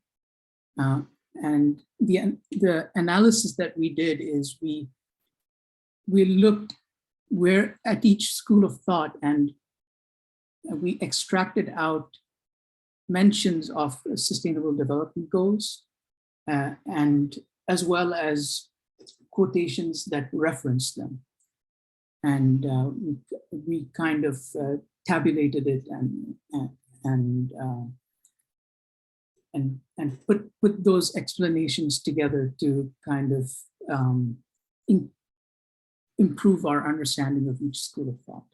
And the analysis that we did is we looked where at each school of thought, and we extracted out mentions of Sustainable Development Goals, and as well as quotations that reference them. And we kind of tabulated it and put those explanations together to kind of improve our understanding of each school of thought.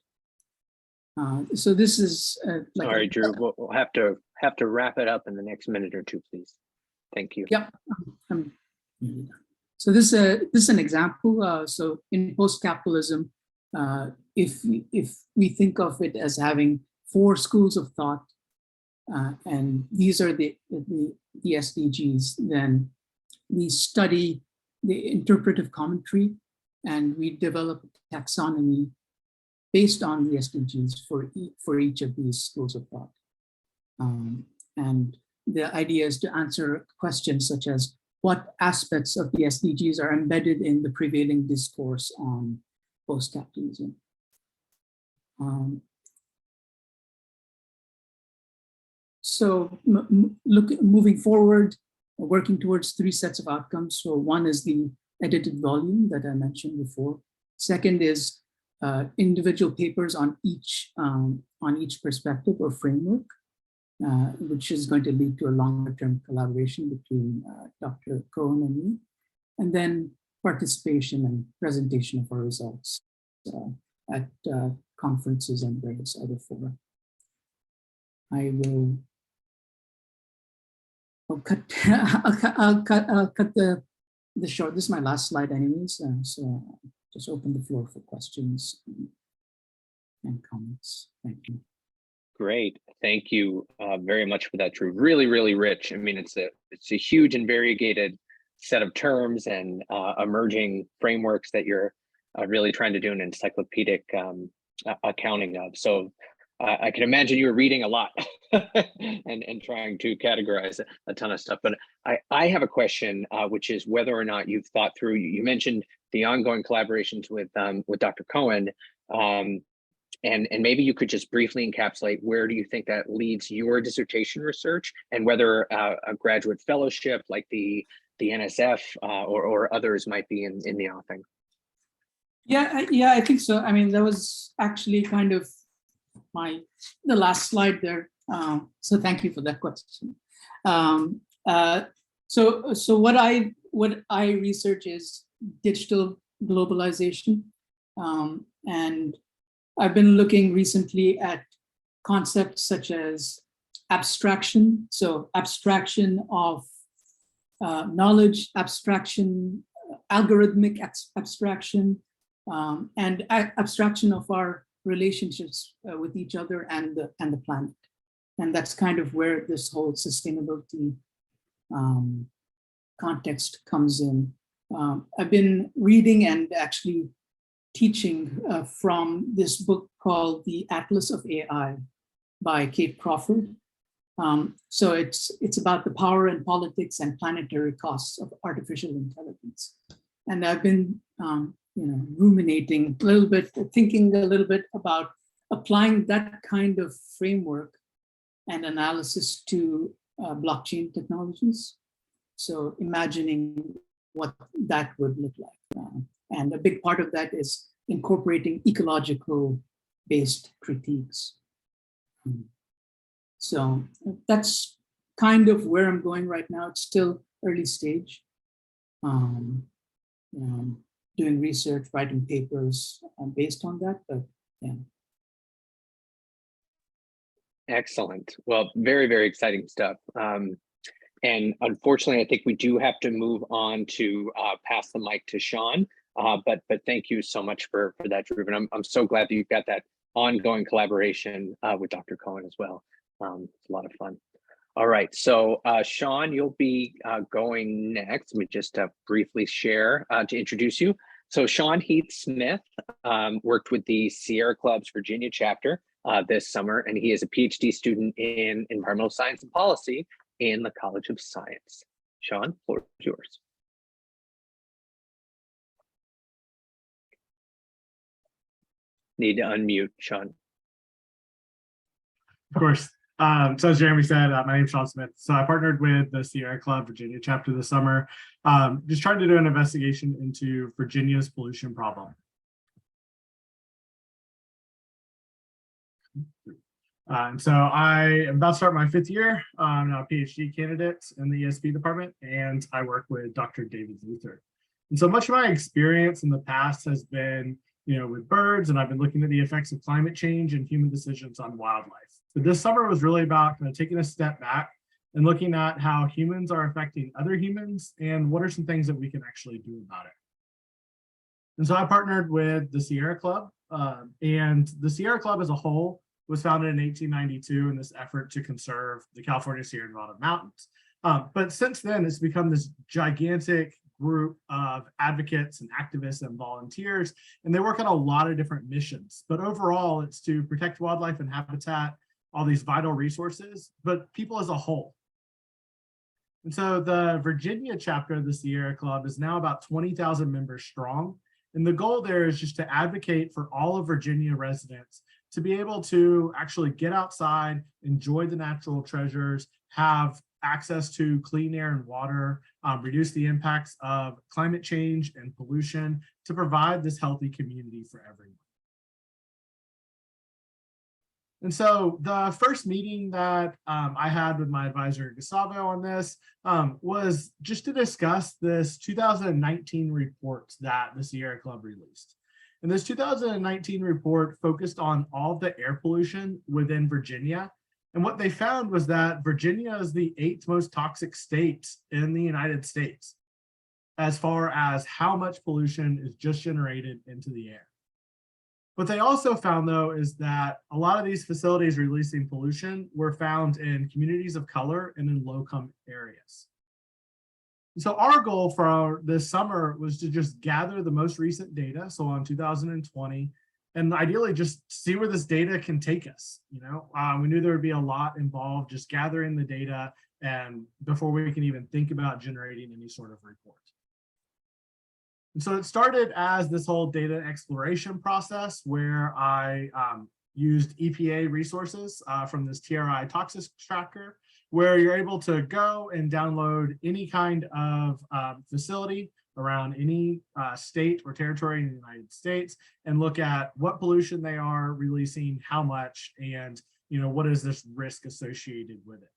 So this is like Sorry, Drew, we'll have to wrap it up in the next minute or 2, please. Thank you. Yep. So this is an example. So in post-capitalism, if we think of it as having 4 schools of thought, and these are the SDGs, then we study the interpretive commentary, and we develop a taxonomy based on the SDGs for each of these schools of thought. And the idea is to answer questions such as, what aspects of the SDGs are embedded in the prevailing discourse on post-capitalism? So moving forward, working towards 3 sets of outcomes. So one is the edited volume that I mentioned before. Second is individual papers on each perspective or framework, which is going to lead to a longer-term collaboration between Dr. Cohen and me. And then participation and presentation of our results at conferences and various other fora. I'll cut the short. This is my last slide anyways, so just open the floor for questions and comments. Thank you. Great, thank you very much for that, Drew. Really, really rich. I mean, it's a huge and variegated set of terms and emerging frameworks that you're really trying to do an encyclopedic accounting of. So I can imagine you were reading a lot and trying to categorize a ton of stuff. But I have a question, which is whether or not you've thought through. You mentioned the ongoing collaborations with Dr. Cohen, and maybe you could just briefly encapsulate where do you think that leads your dissertation research, and whether a graduate fellowship like the NSF or others might be in the offing. Yeah, I think so. I mean, that was actually kind of the last slide there. So thank you for that question. So what I research is digital globalization, and I've been looking recently at concepts such as abstraction. So abstraction of knowledge, abstraction, algorithmic abstraction, and abstraction of our relationships with each other and the planet. And that's kind of where this whole sustainability context comes in. I've been reading and actually teaching from this book called The Atlas of AI by Kate Crawford. So it's about the power and politics and planetary costs of artificial intelligence. And I've been ruminating a little bit, thinking a little bit about applying that kind of framework and analysis to blockchain technologies. So imagining what that would look like. And a big part of that is incorporating ecological based critiques. So that's kind of where I'm going right now. It's still early stage. Doing research, writing papers based on that, but yeah. Excellent. Well, very, very exciting stuff. And unfortunately, I think we do have to move on to pass the mic to Sean. But thank you so much for that, Drew. And I'm so glad that you've got that ongoing collaboration with Dr. Cohen as well. It's a lot of fun. All right, so Sean, you'll be going next. Let me just briefly share to introduce you. So Sean Heath Smith worked with the Sierra Club's Virginia chapter this summer, and he is a PhD student in environmental science and policy in the College of Science. Sean, floor is yours. Need to unmute, Sean. Of course. So as Jeremy said, my name is Sean Smith. So I partnered with the Sierra Club Virginia chapter this summer, just trying to do an investigation into Virginia's pollution problem. So I am about to start my 5th year. I'm now a PhD candidate in the ESP department, and I work with Dr. David Luther. And so much of my experience in the past has been, with birds, and I've been looking at the effects of climate change and human decisions on wildlife. But this summer was really about kind of taking a step back and looking at how humans are affecting other humans and what are some things that we can actually do about it. And so I partnered with the Sierra Club, and the Sierra Club as a whole was founded in 1892 in this effort to conserve the California Sierra Nevada mountains. But since then, it's become this gigantic group of advocates and activists and volunteers, and they work on a lot of different missions. But overall, it's to protect wildlife and habitat, all these vital resources, but people as a whole. And so the Virginia chapter of the Sierra Club is now about 20,000 members strong. And the goal there is just to advocate for all of Virginia residents to be able to actually get outside, enjoy the natural treasures, have access to clean air and water, reduce the impacts of climate change and pollution, to provide this healthy community for everyone. And so the first meeting that I had with my advisor Gustavo on this was just to discuss this 2019 report that the Sierra Club released. And this 2019 report focused on all the air pollution within Virginia. And what they found was that Virginia is the 8th most toxic state in the United States, as far as how much pollution is just generated into the air. What they also found, though, is that a lot of these facilities releasing pollution were found in communities of color and in low-income areas. So our goal for this summer was to just gather the most recent data, so on 2020, and ideally just see where this data can take us. We knew there would be a lot involved just gathering the data and before we can even think about generating any sort of report. And so it started as this whole data exploration process where I used EPA resources from this TRI Toxics Tracker, where you're able to go and download any kind of facility around any state or territory in the United States and look at what pollution they are releasing, how much, and what is this risk associated with it.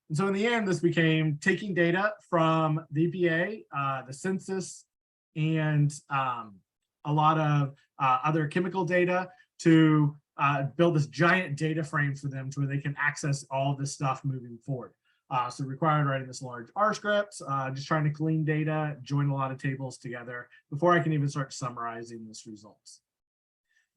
And so in the end, this became taking data from the EPA, the census, and a lot of other chemical data to build this giant data frame for them to where they can access all this stuff moving forward. So it required writing this large R script, just trying to clean data, join a lot of tables together before I can even start summarizing this results.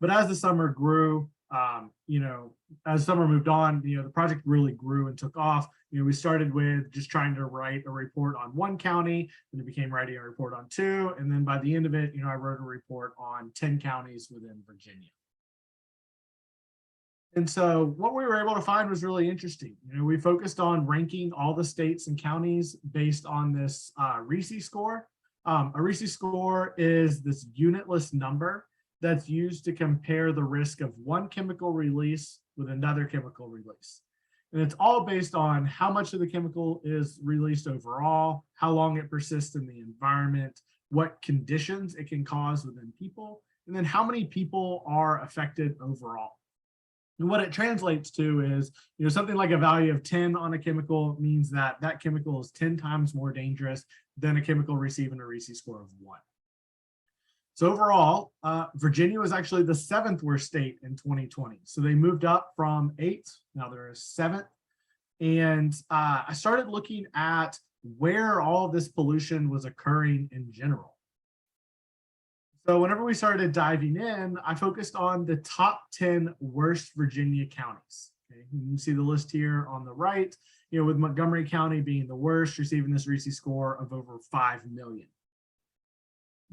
But as the summer grew, as summer moved on, the project really grew and took off. We started with just trying to write a report on one county, and it became writing a report on 2. And then by the end of it, I wrote a report on 10 counties within Virginia. And so what we were able to find was really interesting. We focused on ranking all the states and counties based on this RISI score. A RISI score is this unitless number that's used to compare the risk of one chemical release with another chemical release. And it's all based on how much of the chemical is released overall, how long it persists in the environment, what conditions it can cause within people, and then how many people are affected overall. And what it translates to is, something like a value of 10 on a chemical means that that chemical is 10 times more dangerous than a chemical receiving a RISI score of 1. So overall, Virginia was actually the 7th worst state in 2020. So they moved up from 8th, now they're 7th. And I started looking at where all of this pollution was occurring in general. So whenever we started diving in, I focused on the top 10 worst Virginia counties. Okay, you can see the list here on the right, with Montgomery County being the worst, receiving this RISI score of over 5 million.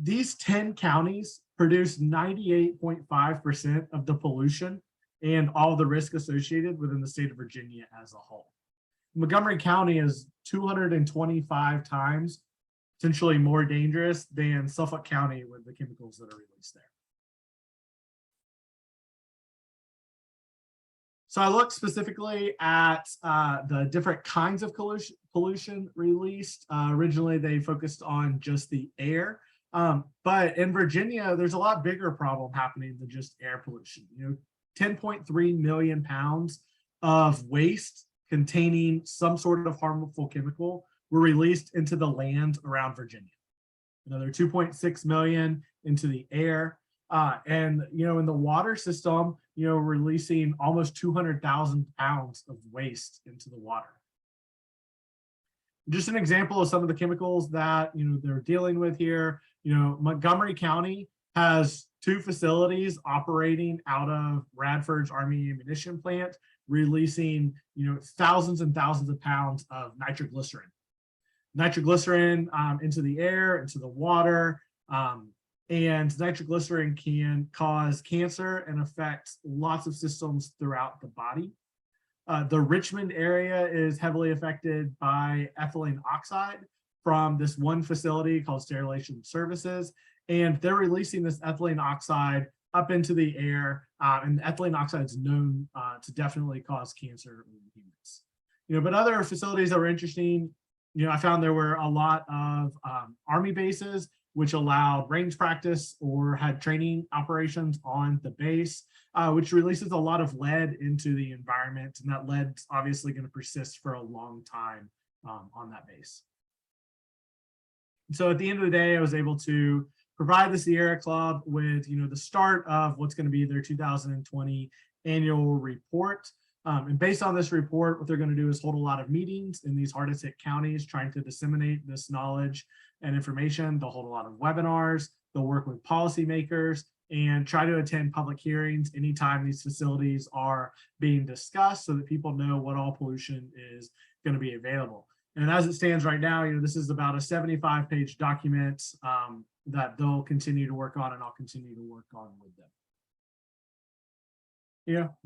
These 10 counties produce 98.5% of the pollution and all the risk associated within the state of Virginia as a whole. Montgomery County is 225 times potentially more dangerous than Suffolk County with the chemicals that are released there. So I looked specifically at the different kinds of pollution released. Originally, they focused on just the air. But in Virginia, there's a lot bigger problem happening than just air pollution. 10.3 million pounds of waste containing some sort of harmful chemical were released into the land around Virginia. Another 2.6 million into the air. And in the water system, releasing almost 200,000 pounds of waste into the water. Just an example of some of the chemicals that they're dealing with here. Montgomery County has 2 facilities operating out of Radford's Army Ammunition Plant, releasing thousands and thousands of pounds of nitroglycerin. Nitroglycerin into the air, into the water, and nitroglycerin can cause cancer and affect lots of systems throughout the body. The Richmond area is heavily affected by ethylene oxide from this one facility called Sterilization Services, and they're releasing this ethylene oxide up into the air, and ethylene oxide is known to definitely cause cancer in humans. But other facilities that were interesting, I found there were a lot of Army bases which allowed range practice or had training operations on the base, which releases a lot of lead into the environment, and that lead's obviously going to persist for a long time on that base. So at the end of the day, I was able to provide the Sierra Club with, the start of what's going to be their 2020 annual report. And based on this report, what they're going to do is hold a lot of meetings in these hardest hit counties, trying to disseminate this knowledge and information. They'll hold a lot of webinars. They'll work with policymakers and try to attend public hearings anytime these facilities are being discussed, so that people know what all pollution is going to be available. And as it stands right now, this is about a 75-page document that they'll continue to work on, and I'll continue to work on with them.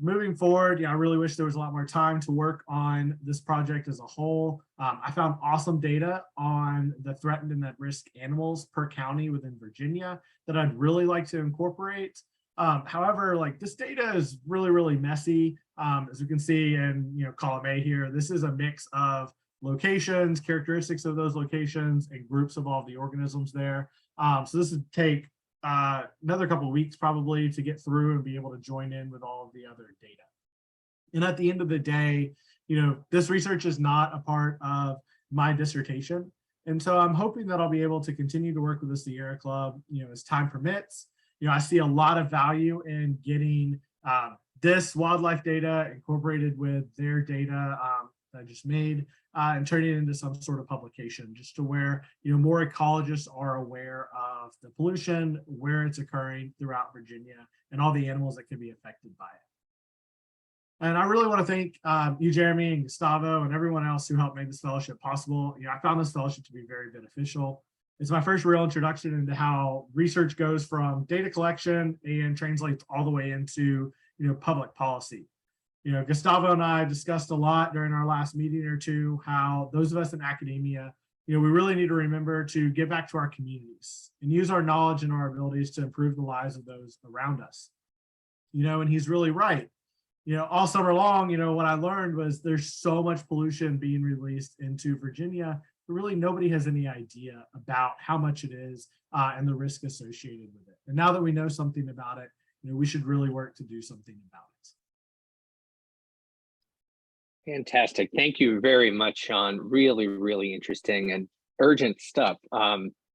Moving forward, I really wish there was a lot more time to work on this project as a whole. I found awesome data on the threatened and at-risk animals per county within Virginia that I'd really like to incorporate. However, this data is really, really messy. As you can see in column A here, this is a mix of locations, characteristics of those locations, and groups of all the organisms there. So this would take another couple of weeks probably to get through and be able to join in with all of the other data. And at the end of the day, this research is not a part of my dissertation. And so I'm hoping that I'll be able to continue to work with the Sierra Club, as time permits. I see a lot of value in getting this wildlife data incorporated with their data that I just made, and turning it into some sort of publication, just to where more ecologists are aware of the pollution, where it's occurring throughout Virginia, and all the animals that can be affected by it. And I really want to thank you, Jeremy, and Gustavo, and everyone else who helped make this fellowship possible. I found this fellowship to be very beneficial. It's my first real introduction into how research goes from data collection and translates all the way into public policy. Gustavo and I discussed a lot during our last meeting or two how those of us in academia, we really need to remember to give back to our communities and use our knowledge and our abilities to improve the lives of those around us. And he's really right. All summer long, what I learned was there's so much pollution being released into Virginia, but really nobody has any idea about how much it is and the risk associated with it. And now that we know something about it, we should really work to do something about it. Fantastic. Thank you very much, Sean. Really, really interesting and urgent stuff.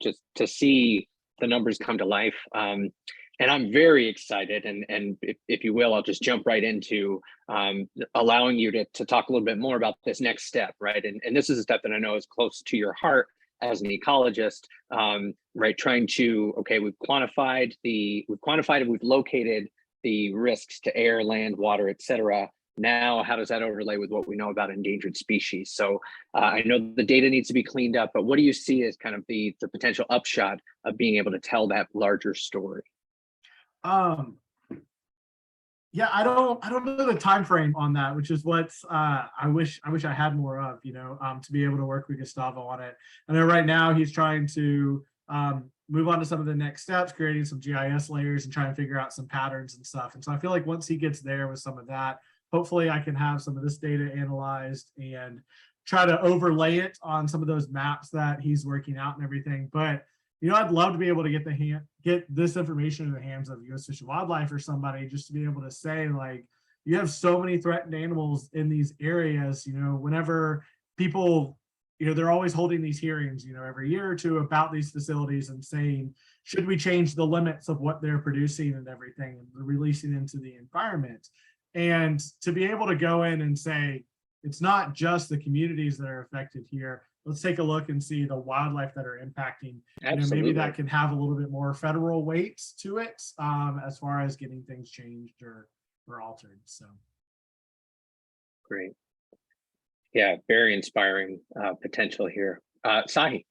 Just to see the numbers come to life. And I'm very excited. And if you will, I'll just jump right into allowing you to talk a little bit more about this next step, right? And this is a step that I know is close to your heart as an ecologist, right? Trying to, okay, we've quantified and we've located the risks to air, land, water, et cetera. Now, how does that overlay with what we know about endangered species? So I know the data needs to be cleaned up, but what do you see as kind of the potential upshot of being able to tell that larger story? Yeah, I don't know the time frame on that, which is what I wish I had more of, to be able to work with Gustavo on it. I know right now he's trying to move on to some of the next steps, creating some GIS layers and trying to figure out some patterns and stuff. And so I feel like once he gets there with some of that, hopefully I can have some of this data analyzed and try to overlay it on some of those maps that he's working out and everything. But I'd love to be able to get this information in the hands of U.S. Fish and Wildlife or somebody, just to be able to say, like, you have so many threatened animals in these areas. Whenever people, they're always holding these hearings, every year or two about these facilities and saying, should we change the limits of what they're producing and everything and releasing into the environment? And to be able to go in and say, it's not just the communities that are affected here. Let's take a look and see the wildlife that are impacting. Maybe that can have a little bit more federal weight to it as far as getting things changed or altered. So great. Yeah, very inspiring potential here. Sahi.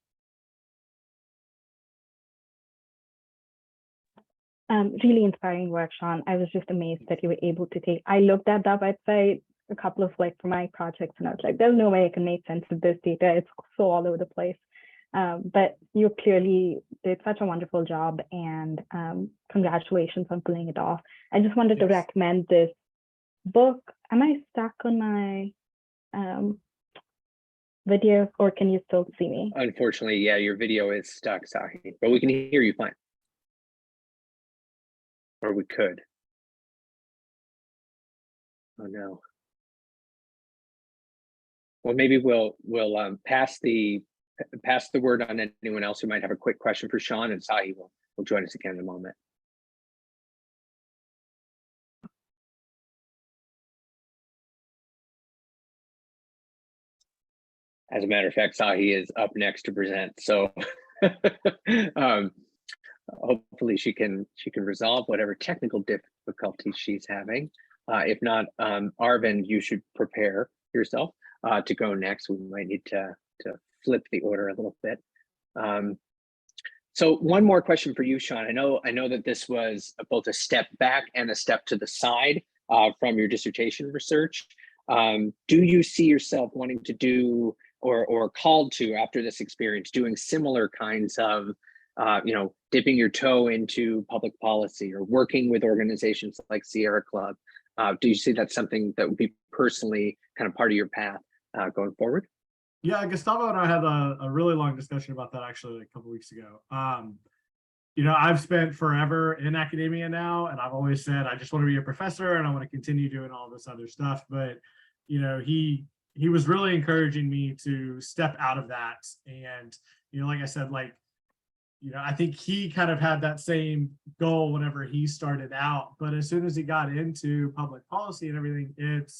Really inspiring work, Sean. I was just amazed that you were able to I looked at that website a couple of for my projects, and I was like, there's no way I can make sense of this data. It's so all over the place. But you clearly did such a wonderful job, and congratulations on pulling it off. I just wanted to Yes. recommend this book. Am I stuck on my video, or can you still see me? Unfortunately, yeah, your video is stuck, Sahi, but we can hear you fine. Or we could. Oh no. Well, maybe we'll pass the word on anyone else who might have a quick question for Sean, and Sahi will join us again in a moment. As a matter of fact, Sahi is up next to present, so hopefully she can resolve whatever technical difficulties she's having. If not, Arvind, you should prepare yourself to go next. We might need to flip the order a little bit. So one more question for you, Sean. I know that this was both a step back and a step to the side from your dissertation research. Do you see yourself wanting to do or called to, after this experience, doing similar kinds of dipping your toe into public policy or working with organizations like Sierra Club? Do you see that's something that would be personally kind of part of your path going forward? Yeah, Gustavo and I had a really long discussion about that actually a couple weeks ago. I've spent forever in academia now, and I've always said I just want to be a professor and I want to continue doing all this other stuff. But he was really encouraging me to step out of that. And like I said, I think he kind of had that same goal whenever he started out. But as soon as he got into public policy and everything, it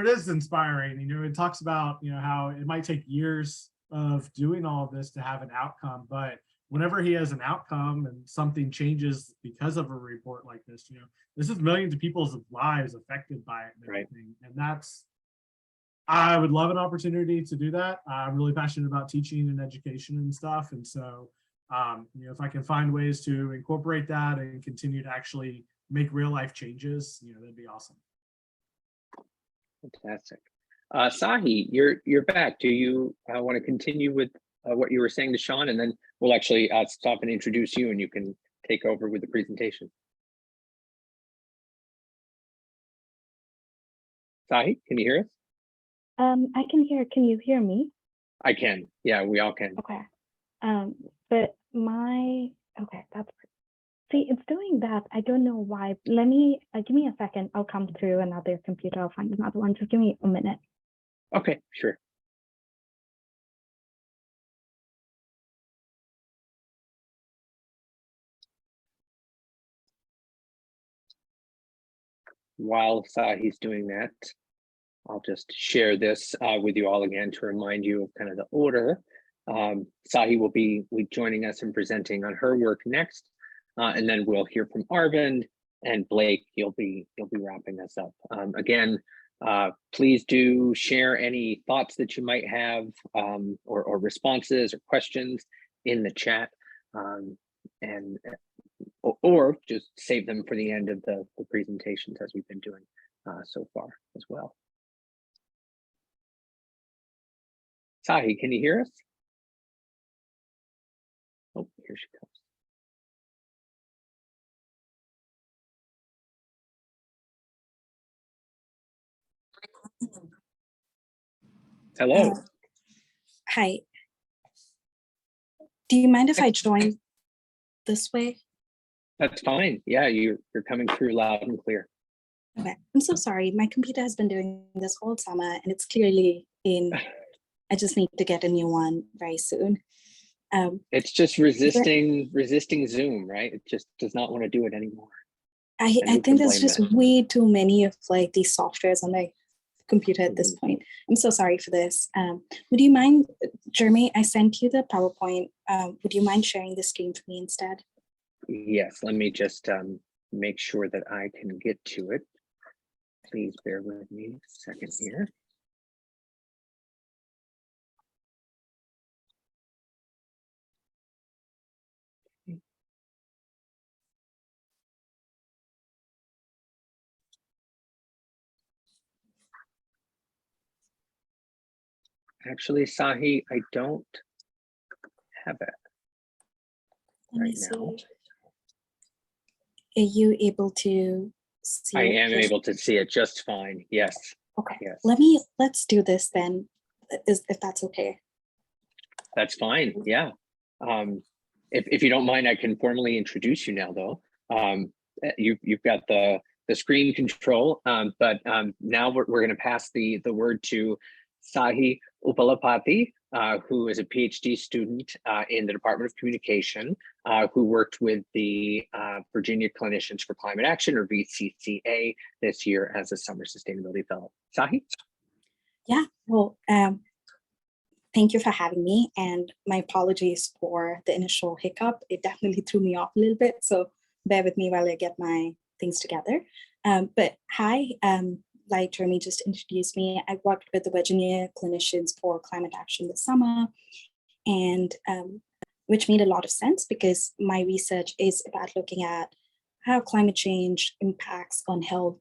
is inspiring. It talks about, how it might take years of doing all of this to have an outcome. But whenever he has an outcome and something changes because of a report like this, this is millions of people's lives affected by it and everything. Right. And I would love an opportunity to do that. I'm really passionate about teaching and education and stuff. And so, if I can find ways to incorporate that and continue to actually make real life changes, that'd be awesome. Fantastic. Sahi, you're back. Do you want to continue with what you were saying to Sean, and then we'll actually stop and introduce you, and you can take over with the presentation. Sahi, can you hear us? I can hear. Can you hear me? I can. Yeah, we all can. Okay. But okay, that's. See, it's doing that. I don't know why. Let me give me a second. I'll come through another computer. I'll find another one. Just give me a minute. Okay, sure. While Sahi's doing that, I'll just share this with you all again to remind you of kind of the order. Sahi will be joining us and presenting on her work next, and then we'll hear from Arvind, and Blake, you'll be wrapping us up. Again, please do share any thoughts that you might have or responses or questions in the chat, or just save them for the end of the presentations as we've been doing so far as well. Sahi, can you hear us? Oh, here she comes. Hello. Hi. Do you mind if I join this way? That's fine. Yeah, you're coming through loud and clear. Okay. I'm so sorry. My computer has been doing this all summer and it's clearly in. I just need to get a new one very soon. It's just resisting Zoom, right? It just does not want to do it anymore. I think there's just way too many of these softwares on my computer at this point. I'm so sorry for this. Would you mind, Jeremy, I sent you the PowerPoint. Would you mind sharing the screen for me instead? Yes, let me just make sure that I can get to it. Please bear with me a second here. Actually, Sahi, I don't have it. Let me Right now. see. Are you able to see I it? am able to see it just fine. Yes. Okay, Yes. let's do this then, if that's okay. That's fine. Yeah. If you don't mind, I can formally introduce you now, though. You've got the screen control, but now we're going to pass the word to Sahi Uppalapati, who is a PhD student in the Department of Communication, who worked with the Virginia Clinicians for Climate Action, or VCCA, this year as a summer sustainability fellow. Sahi? Yeah, well, thank you for having me, and my apologies for the initial hiccup. It definitely threw me off a little bit, so bear with me while I get my things together. But hi, like Jeremy just introduced me, I worked with the Virginia Clinicians for Climate Action this summer, and which made a lot of sense because my research is about looking at how climate change impacts on health,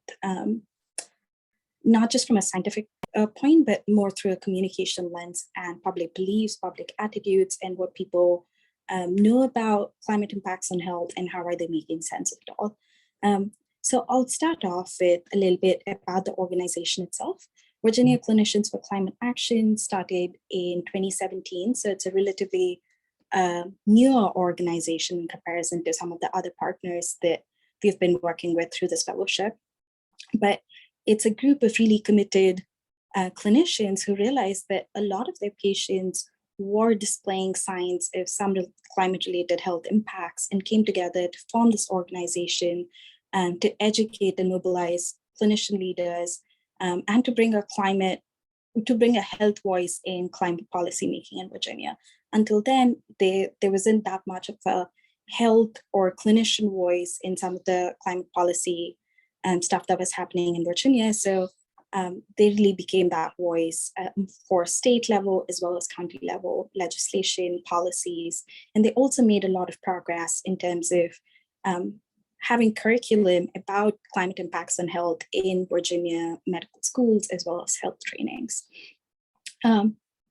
not just from a scientific point, but more through a communication lens and public beliefs, public attitudes, and what people know about climate impacts on health and how are they making sense of it all. So I'll start off with a little bit about the organization itself. Virginia Clinicians for Climate Action started in 2017, so it's a relatively newer organization in comparison to some of the other partners that we've been working with through this fellowship. But it's a group of really committed clinicians who realized that a lot of their patients were displaying signs of some climate-related health impacts and came together to form this organization to educate and mobilize clinician leaders and to bring a health voice in climate policymaking in Virginia. Until then, there wasn't that much of a health or clinician voice in some of the climate policy stuff that was happening in Virginia. So they really became that voice for state level as well as county level legislation, policies. And they also made a lot of progress in terms of having curriculum about climate impacts on health in Virginia medical schools as well as health trainings.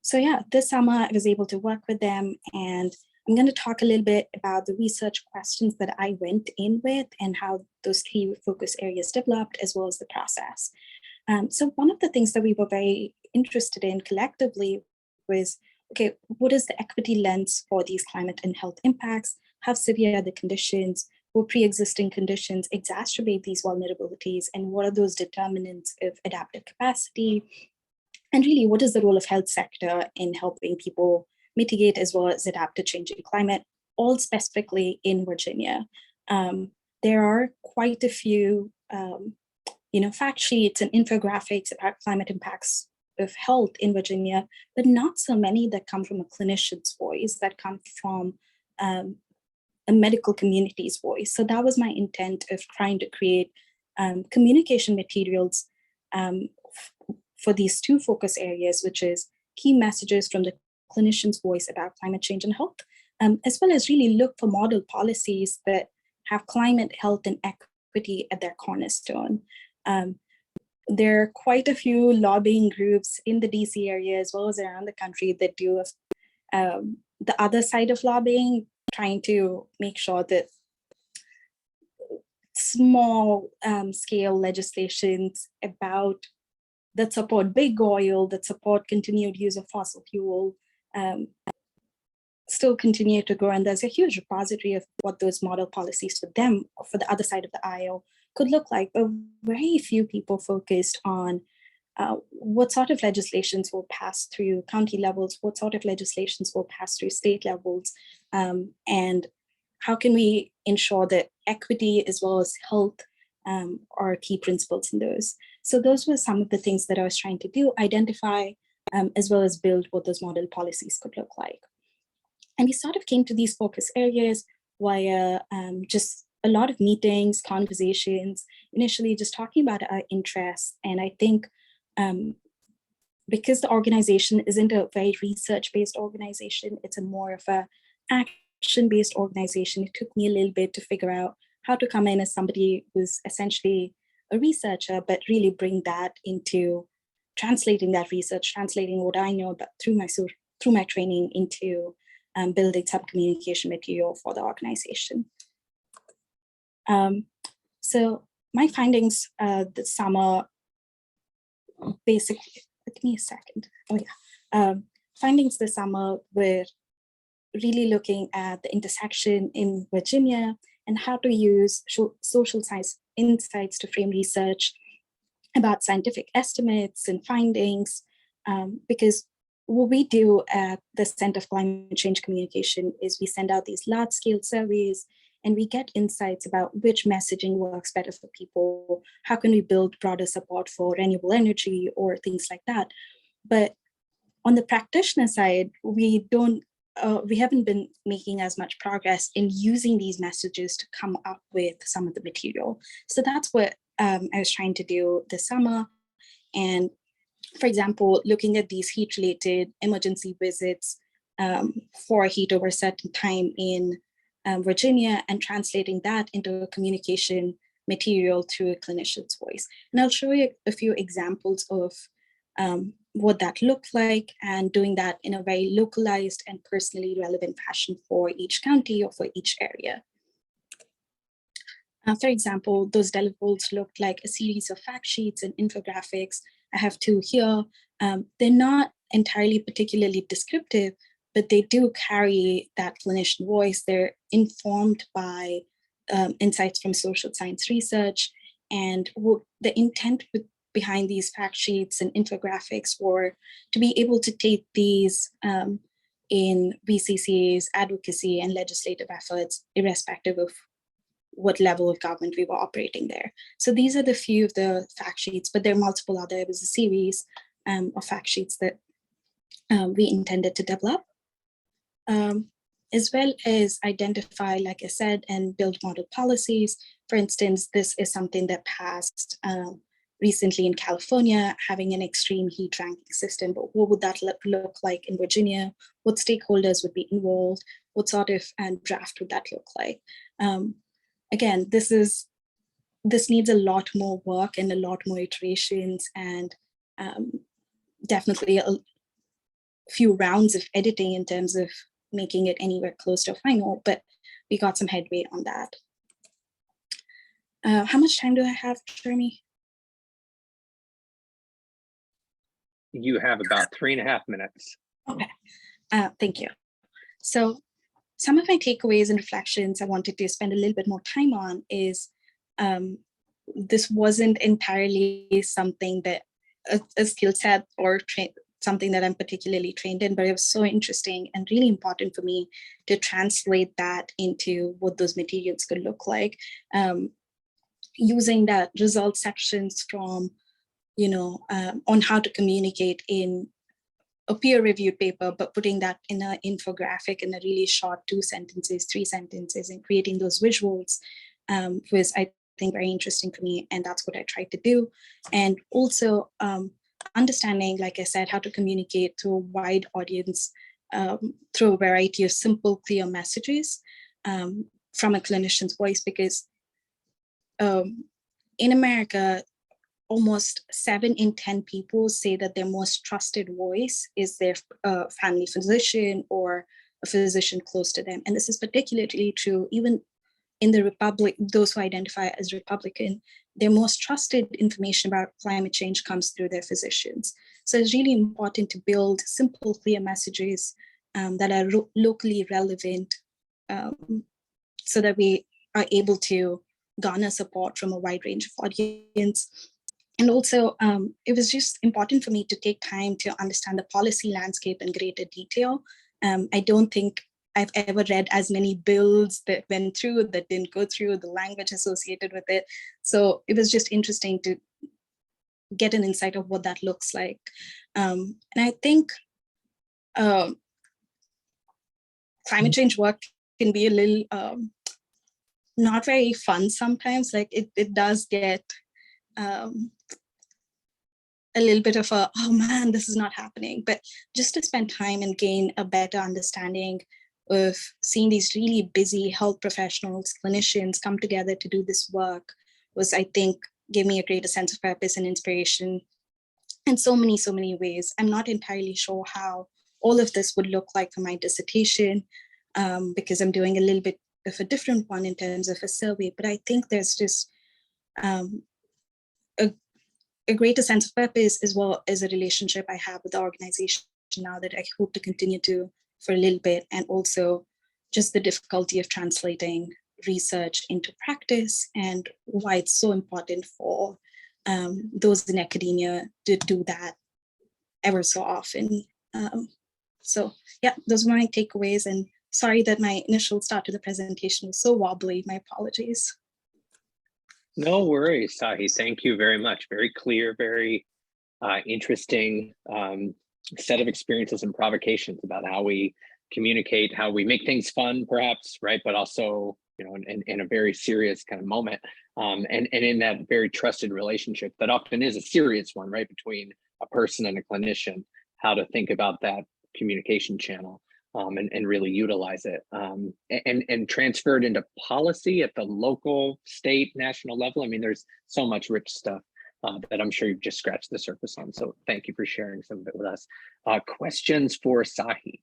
So yeah, this summer I was able to work with them, and I'm going to talk a little bit about the research questions that I went in with and how those key focus areas developed, as well as the process. So one of the things that we were very interested in collectively was, okay, what is the equity lens for these climate and health impacts? How severe are the conditions? Will pre-existing conditions exacerbate these vulnerabilities? And what are those determinants of adaptive capacity? And really, what is the role of health sector in helping people mitigate as well as adapt to changing climate, all specifically in Virginia? There are quite a few fact sheets and infographics about climate impacts of health in Virginia, but not so many that come from a clinician's voice, that come from a medical community's voice. So that was my intent of trying to create communication materials for these two focus areas, which is key messages from the clinician's voice about climate change and health, as well as really look for model policies that have climate, health, and equity at their cornerstone. There are quite a few lobbying groups in the DC area as well as around the country that do the other side of lobbying, trying to make sure that small scale legislations that support big oil, that support continued use of fossil fuel, still continue to grow. And there's a huge repository of what those model policies for them, for the other side of the aisle, could look like, but very few people focused on what sort of legislations will pass through county levels, what sort of legislations will pass through state levels, and how can we ensure that equity as well as health are key principles in those. So those were some of the things that I was trying to do, identify, as well as build what those model policies could look like. And we sort of came to these focus areas via just a lot of meetings, conversations, initially just talking about our interests. And I think because the organization isn't a very research-based organization, it's a more of a action-based organization, it took me a little bit to figure out how to come in as somebody who's essentially a researcher, but really bring that into translating that research, translating what I know about through my training into building some communication material for the organization. So my findings this summer, basically, give me a second. Oh yeah. Findings this summer were really looking at the intersection in Virginia and how to use social science insights to frame research about scientific estimates and findings, because what we do at the Center for Climate Change Communication is we send out these large-scale surveys and we get insights about which messaging works better for people, how can we build broader support for renewable energy or things like that. But on the practitioner side, we haven't been making as much progress in using these messages to come up with some of the material. So that's what I was trying to do this summer. And for example, looking at these heat-related emergency visits for heat over a certain time in Virginia and translating that into a communication material through a clinician's voice. And I'll show you a few examples of what that looked like and doing that in a very localized and personally relevant fashion for each county or for each area. For example, those deliverables looked like a series of fact sheets and infographics. I have two here. They're not entirely particularly descriptive, but they do carry that clinician voice. They're informed by insights from social science research. And the intent behind these fact sheets and infographics were to be able to take these in VCCA's advocacy and legislative efforts, irrespective of what level of government we were operating there. So these are the few of the fact sheets, but there are multiple other. It was a series of fact sheets that we intended to develop, as well as identify, like I said, and build model policies. For instance, this is something that passed recently in California, having an extreme heat ranking system. But what would that look like in Virginia? What stakeholders would be involved? What sort of draft would that look like? Again, this needs a lot more work and a lot more iterations, and definitely a few rounds of editing in terms of making it anywhere close to final, but we got some headway on that. How much time do I have, Jeremy? You have about 3.5 minutes. Okay, thank you. So some of my takeaways and reflections I wanted to spend a little bit more time on is this wasn't entirely something that a skill set or something that I'm particularly trained in, but it was so interesting and really important for me to translate that into what those materials could look like. Using that result sections from, on how to communicate in a peer-reviewed paper, but putting that in an infographic in a really short 2 sentences, 3 sentences, and creating those visuals was, I think, very interesting for me. And that's what I tried to do. And also understanding, like I said, how to communicate to a wide audience through a variety of simple, clear messages from a clinician's voice, because in America, almost 7 in 10 people say that their most trusted voice is their family physician or a physician close to them. And this is particularly true even in the Republic, those who identify as Republican. Their most trusted information about climate change comes through their physicians. So it's really important to build simple, clear messages that are locally relevant so that we are able to garner support from a wide range of audience. And also, it was just important for me to take time to understand the policy landscape in greater detail. I don't think I've ever read as many bills that went through, that didn't go through, the language associated with it. So it was just interesting to get an insight of what that looks like. And I think climate change work can be a little not very fun sometimes. Like it does get a little bit of a, oh man, this is not happening. But just to spend time and gain a better understanding of seeing these really busy health professionals, clinicians come together to do this work was, I think, gave me a greater sense of purpose and inspiration in so many ways. I'm not entirely sure how all of this would look like for my dissertation, because I'm doing a little bit of a different one in terms of a survey. But I think there's just a greater sense of purpose, as well as a relationship I have with the organization now that I hope to continue to for a little bit, and also just the difficulty of translating research into practice, and why it's so important for those in academia to do that ever so often. So yeah, those were my takeaways, and sorry that my initial start to the presentation was so wobbly. My apologies. No worries, Sahi. Thank you very much. Very clear, very interesting set of experiences and provocations about how we communicate, how we make things fun, perhaps, right? But also, you know, in a very serious kind of moment, and in that very trusted relationship that often is a serious one, right, between a person and a clinician, how to think about that communication channel. And really utilize it, and transfer it into policy at the local, state, national level. I mean, there's so much rich stuff that I'm sure you've just scratched the surface on. So thank you for sharing some of it with us. Questions for Sahi?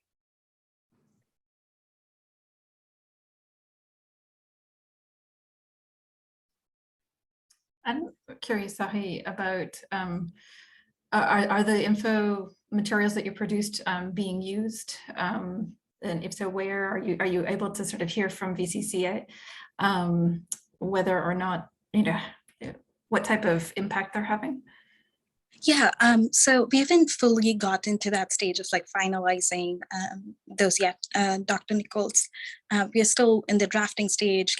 I'm curious, Sahi, about are the info materials that you produced being used? And if so, where are you able to sort of hear from VCCA whether or not, you know, what type of impact they're having? Yeah, so we haven't fully gotten to that stage of like finalizing those yet, Dr. Nichols. We are still in the drafting stage,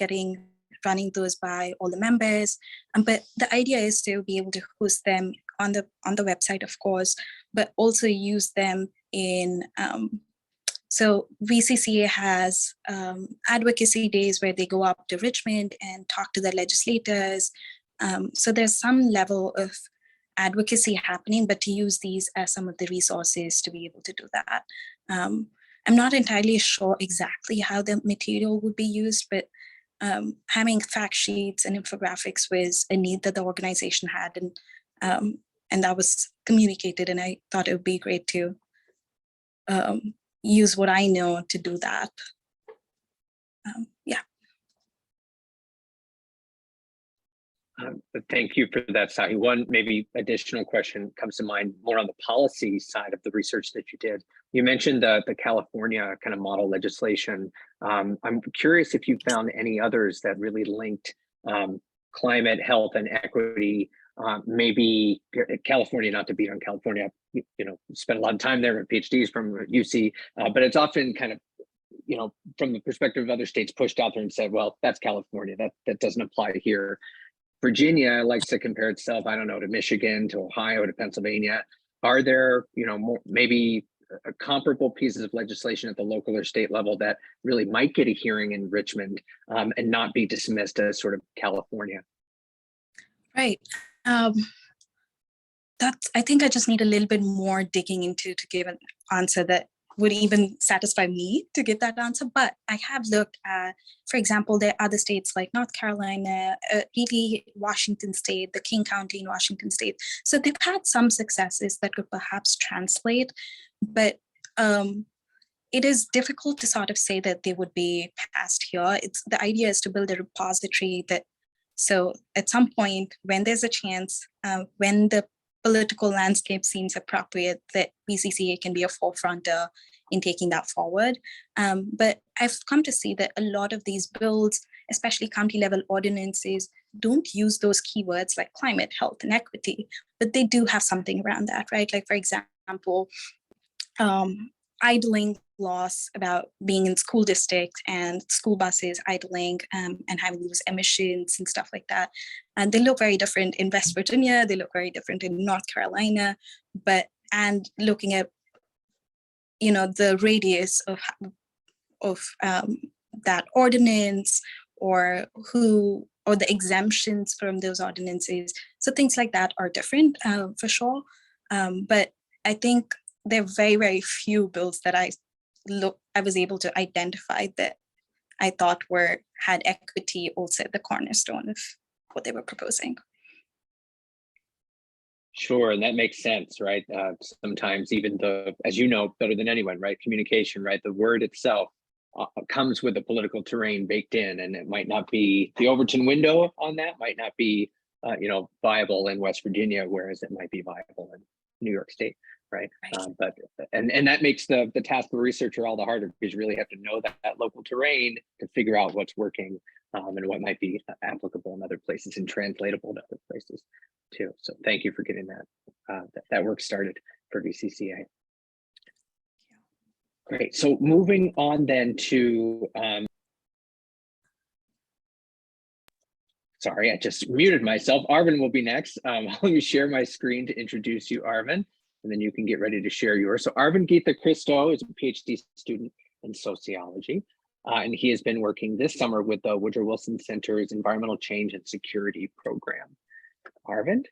running those by all the members. But the idea is to be able to host them on the website, of course, but also use them in, so VCCA has advocacy days where they go up to Richmond and talk to the legislators. So there's some level of advocacy happening, but to use these as some of the resources to be able to do that. I'm not entirely sure exactly how the material would be used, but having fact sheets and infographics was a need that the organization had, and that was communicated, and I thought it would be great to use what I know to do that. Yeah. Thank you for that, Sahi. One maybe additional question comes to mind more on the policy side of the research that you did. You mentioned the California kind of model legislation. I'm curious if you found any others that really linked climate, health, and equity. Maybe California, not to beat on California, you know, spent a lot of time there with PhDs from UC, but it's often kind of, you know, from the perspective of other states, pushed out there and said, well, that's California, that doesn't apply here. Virginia likes to compare itself, I don't know, to Michigan, to Ohio, to Pennsylvania. Are there, you know, more, maybe comparable pieces of legislation at the local or state level that really might get a hearing in Richmond and not be dismissed as sort of California? Right. That's, I think I just need a little bit more digging into to give an answer that would even satisfy me to get that answer. But I have looked at, for example, there are other states like North Carolina, really Washington State, the King County in Washington State. So they've had some successes that could perhaps translate, but it is difficult to sort of say that they would be passed here. It's, the idea is to build a repository that, so at some point when there's a chance, when the political landscape seems appropriate, that VCCA can be a forefronter in taking that forward. But I've come to see that a lot of these bills, especially county level ordinances, don't use those keywords like climate, health, and equity, but they do have something around that, right? Like, for example, idling laws about being in school districts and school buses idling and having these emissions and stuff like that. And they look very different in West Virginia, they look very different in North Carolina, but, and looking at, you know, the radius of that ordinance, or who, or the exemptions from those ordinances. So things like that are different for sure. But I think there are very, very few bills that I was able to identify that I thought had equity also at the cornerstone of what they were proposing. Sure, and that makes sense, right? Sometimes even as you know better than anyone, right? Communication, right? The word itself comes with a political terrain baked in, and it might not be the Overton window on that might not be, viable in West Virginia, whereas it might be viable in New York State, right? But that makes the task of a researcher all the harder, because you really have to know that local terrain to figure out what's working and what might be applicable in other places and translatable to other places too. So thank you for getting that work started for VCCA. Great. So moving on then to, sorry, I just muted myself. Arvin will be next. Let me share my screen to introduce you, Arvin, and then you can get ready to share yours. So Arvin Geetha Christo is a PhD student in sociology. And he has been working this summer with the Woodrow Wilson Center's Environmental Change and Security Program. Arvind?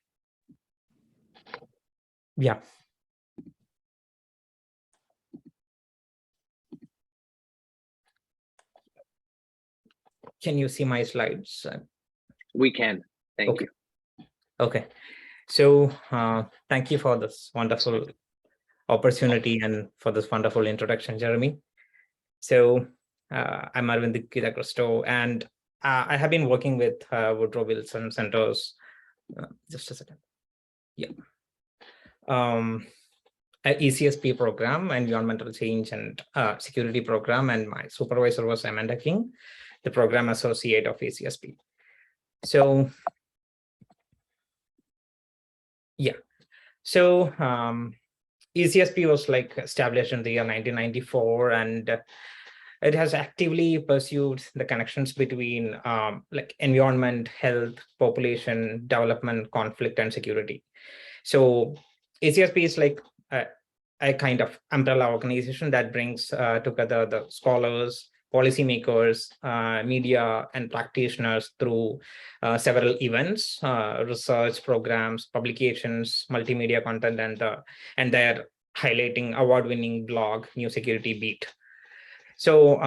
Yeah. Can you see my slides? We can. Thank you. Okay. So thank you for this wonderful opportunity and for this wonderful introduction, Jeremy. So I'm Arvind Geetha Christo, and I have been working with Woodrow Wilson Center's, just a second. Yeah. ECSP program, Environmental Change and Security Program, and my supervisor was Amanda King, the program associate of ECSP. So, yeah. So ECSP was like established in the year 1994, and it has actively pursued the connections between like environment, health, population, development, conflict, and security. So ECSP is like a kind of umbrella organization that brings together the scholars, policymakers, media, and practitioners through several events, research programs, publications, multimedia content, and their highlighting award-winning blog, New Security Beat. So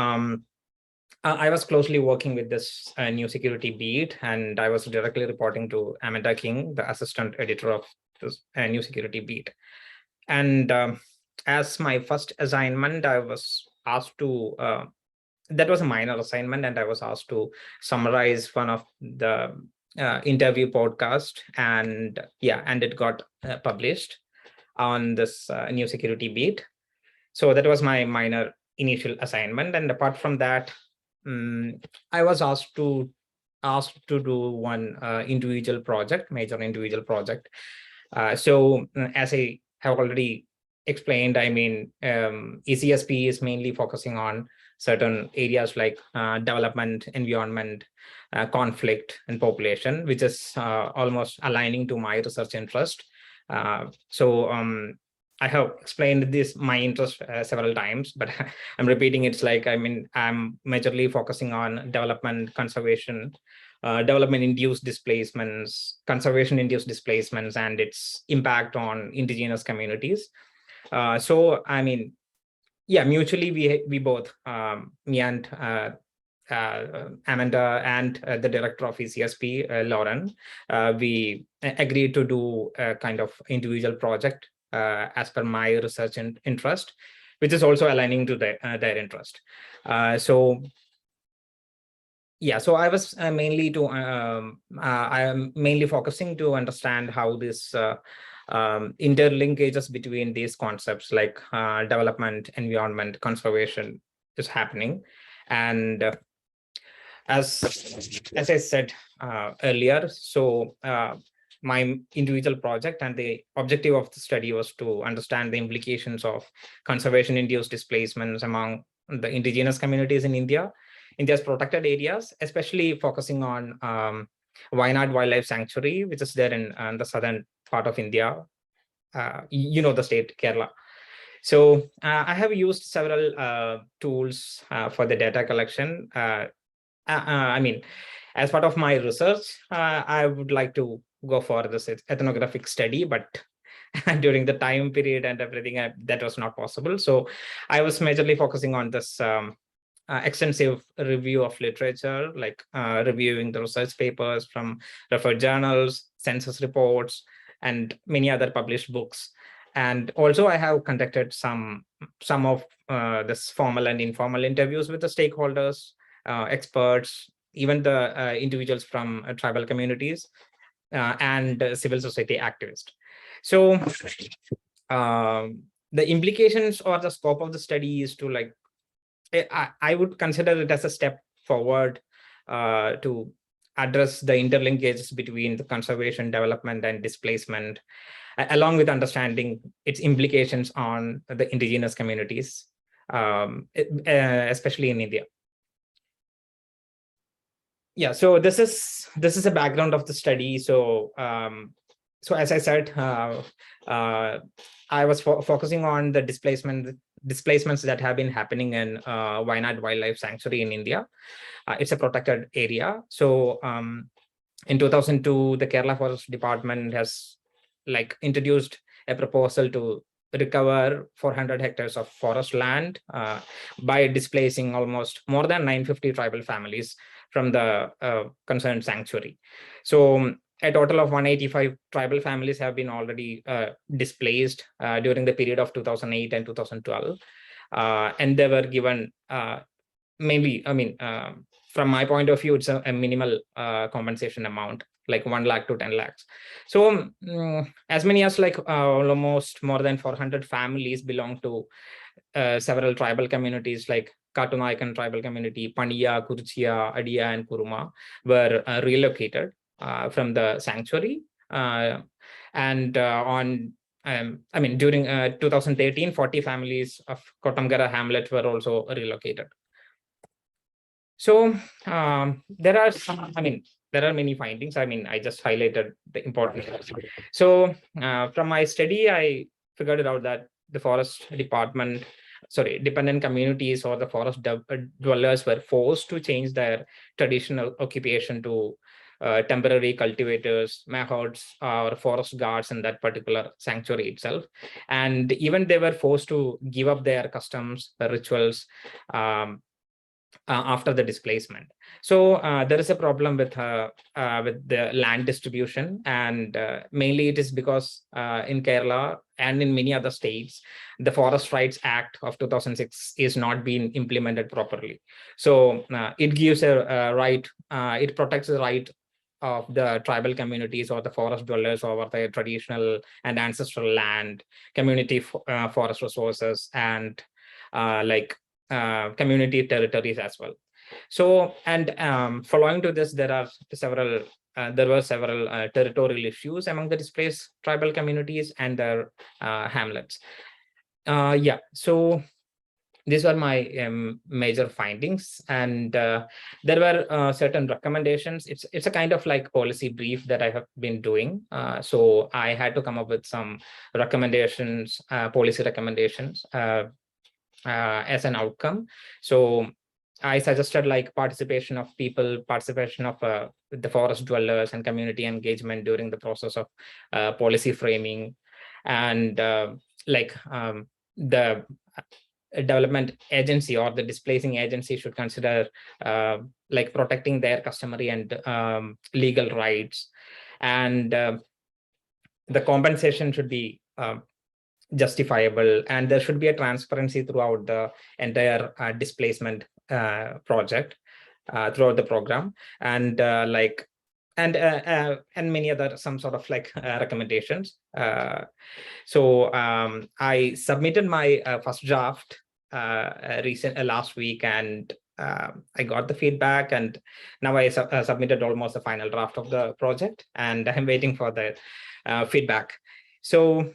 I was closely working with this New Security Beat, and I was directly reporting to Amanda King, the assistant editor of this New Security Beat. And as my first assignment, I was asked to, that was a minor assignment, and I was asked to summarize one of the interview podcast, and yeah, and it got published on this New Security Beat. So that was my minor initial assignment. And apart from that, I was asked to do one individual project, major individual project. So as I have already explained, I mean, ECSP is mainly focusing on certain areas like development, environment, conflict, and population, which is almost aligning to my research interest. So I have explained this, my interest several times, but I'm repeating. It's like, I mean, I'm majorly focusing on development, conservation, development-induced displacements, conservation-induced displacements, and its impact on indigenous communities. So, I mean, yeah, mutually, we both, me and Amanda and the director of ECSP, Lauren, we agreed to do a kind of individual project as per my research and interest, which is also aligning to their interest. So yeah, so I was mainly I am mainly focusing to understand how this interlinkages between these concepts like development, environment, conservation is happening. And as I said earlier, so my individual project and the objective of the study was to understand the implications of conservation-induced displacements among the indigenous communities in India's protected areas, especially focusing on Wayanad Wildlife Sanctuary, which is there in the southern part of India, you know, the state Kerala. So I have used several tools for the data collection. I mean, as part of my research, I would like to go for this ethnographic study, but during the time period and everything, that was not possible. So I was majorly focusing on this extensive review of literature, like reviewing the research papers from referred journals, census reports, and many other published books. And also I have conducted some of this formal and informal interviews with the stakeholders, experts, even the individuals from tribal communities and civil society activists. So the implications or the scope of the study is to like, I would consider it as a step forward to address the interlinkages between the conservation, development, and displacement, along with understanding its implications on the indigenous communities, especially in India. Yeah, so this is a background of the study. So so as I said, I was focusing on the displacements that have been happening in Wayanad Wildlife Sanctuary in India. It's a protected area. So in 2002, the Kerala Forest Department has like introduced a proposal to recover 400 hectares of forest land by displacing almost more than 950 tribal families from the concerned sanctuary. So a total of 185 tribal families have been already displaced during the period of 2008 and 2012. And they were given mainly, I mean, from my point of view, it's a minimal compensation amount, like 1 lakh to 10 lakhs. So as many as like almost more than 400 families belong to several tribal communities like Katunaikan tribal community, Pandiya, Kurchia, Adia, and Kuruma were relocated from the sanctuary. And I mean, during 2013, 40 families of Kotamgara hamlet were also relocated. So there are some, I mean, there are many findings. I mean, I just highlighted the important ones. So from my study, I figured it out that the forest department, dependent communities or the forest dwellers were forced to change their traditional occupation to temporary cultivators, mahouts, or forest guards in that particular sanctuary itself. And even they were forced to give up their customs, the rituals, after the displacement. So there is a problem with the land distribution, and mainly it is because in Kerala and in many other states, the Forest Rights Act of 2006 is not being implemented properly. So it gives a right, it protects the right of the tribal communities or the forest dwellers over their traditional and ancestral land, community forest resources, and community territories as well. So, and following to this, there were several territorial issues among the displaced tribal communities and their hamlets. Yeah, so these were my major findings, and there were certain recommendations. It's a kind of like policy brief that I have been doing. So I had to come up with some recommendations, policy recommendations as an outcome. So I suggested like participation of people, participation of the forest dwellers and community engagement during the process of policy framing, and the development agency or the displacing agency should consider like protecting their customary and legal rights, and the compensation should be justifiable, and there should be a transparency throughout the entire displacement project, throughout the program, and and many other some sort of like recommendations. So I submitted my first draft last week, and I got the feedback, and now I submitted almost the final draft of the project, and I'm waiting for the feedback. So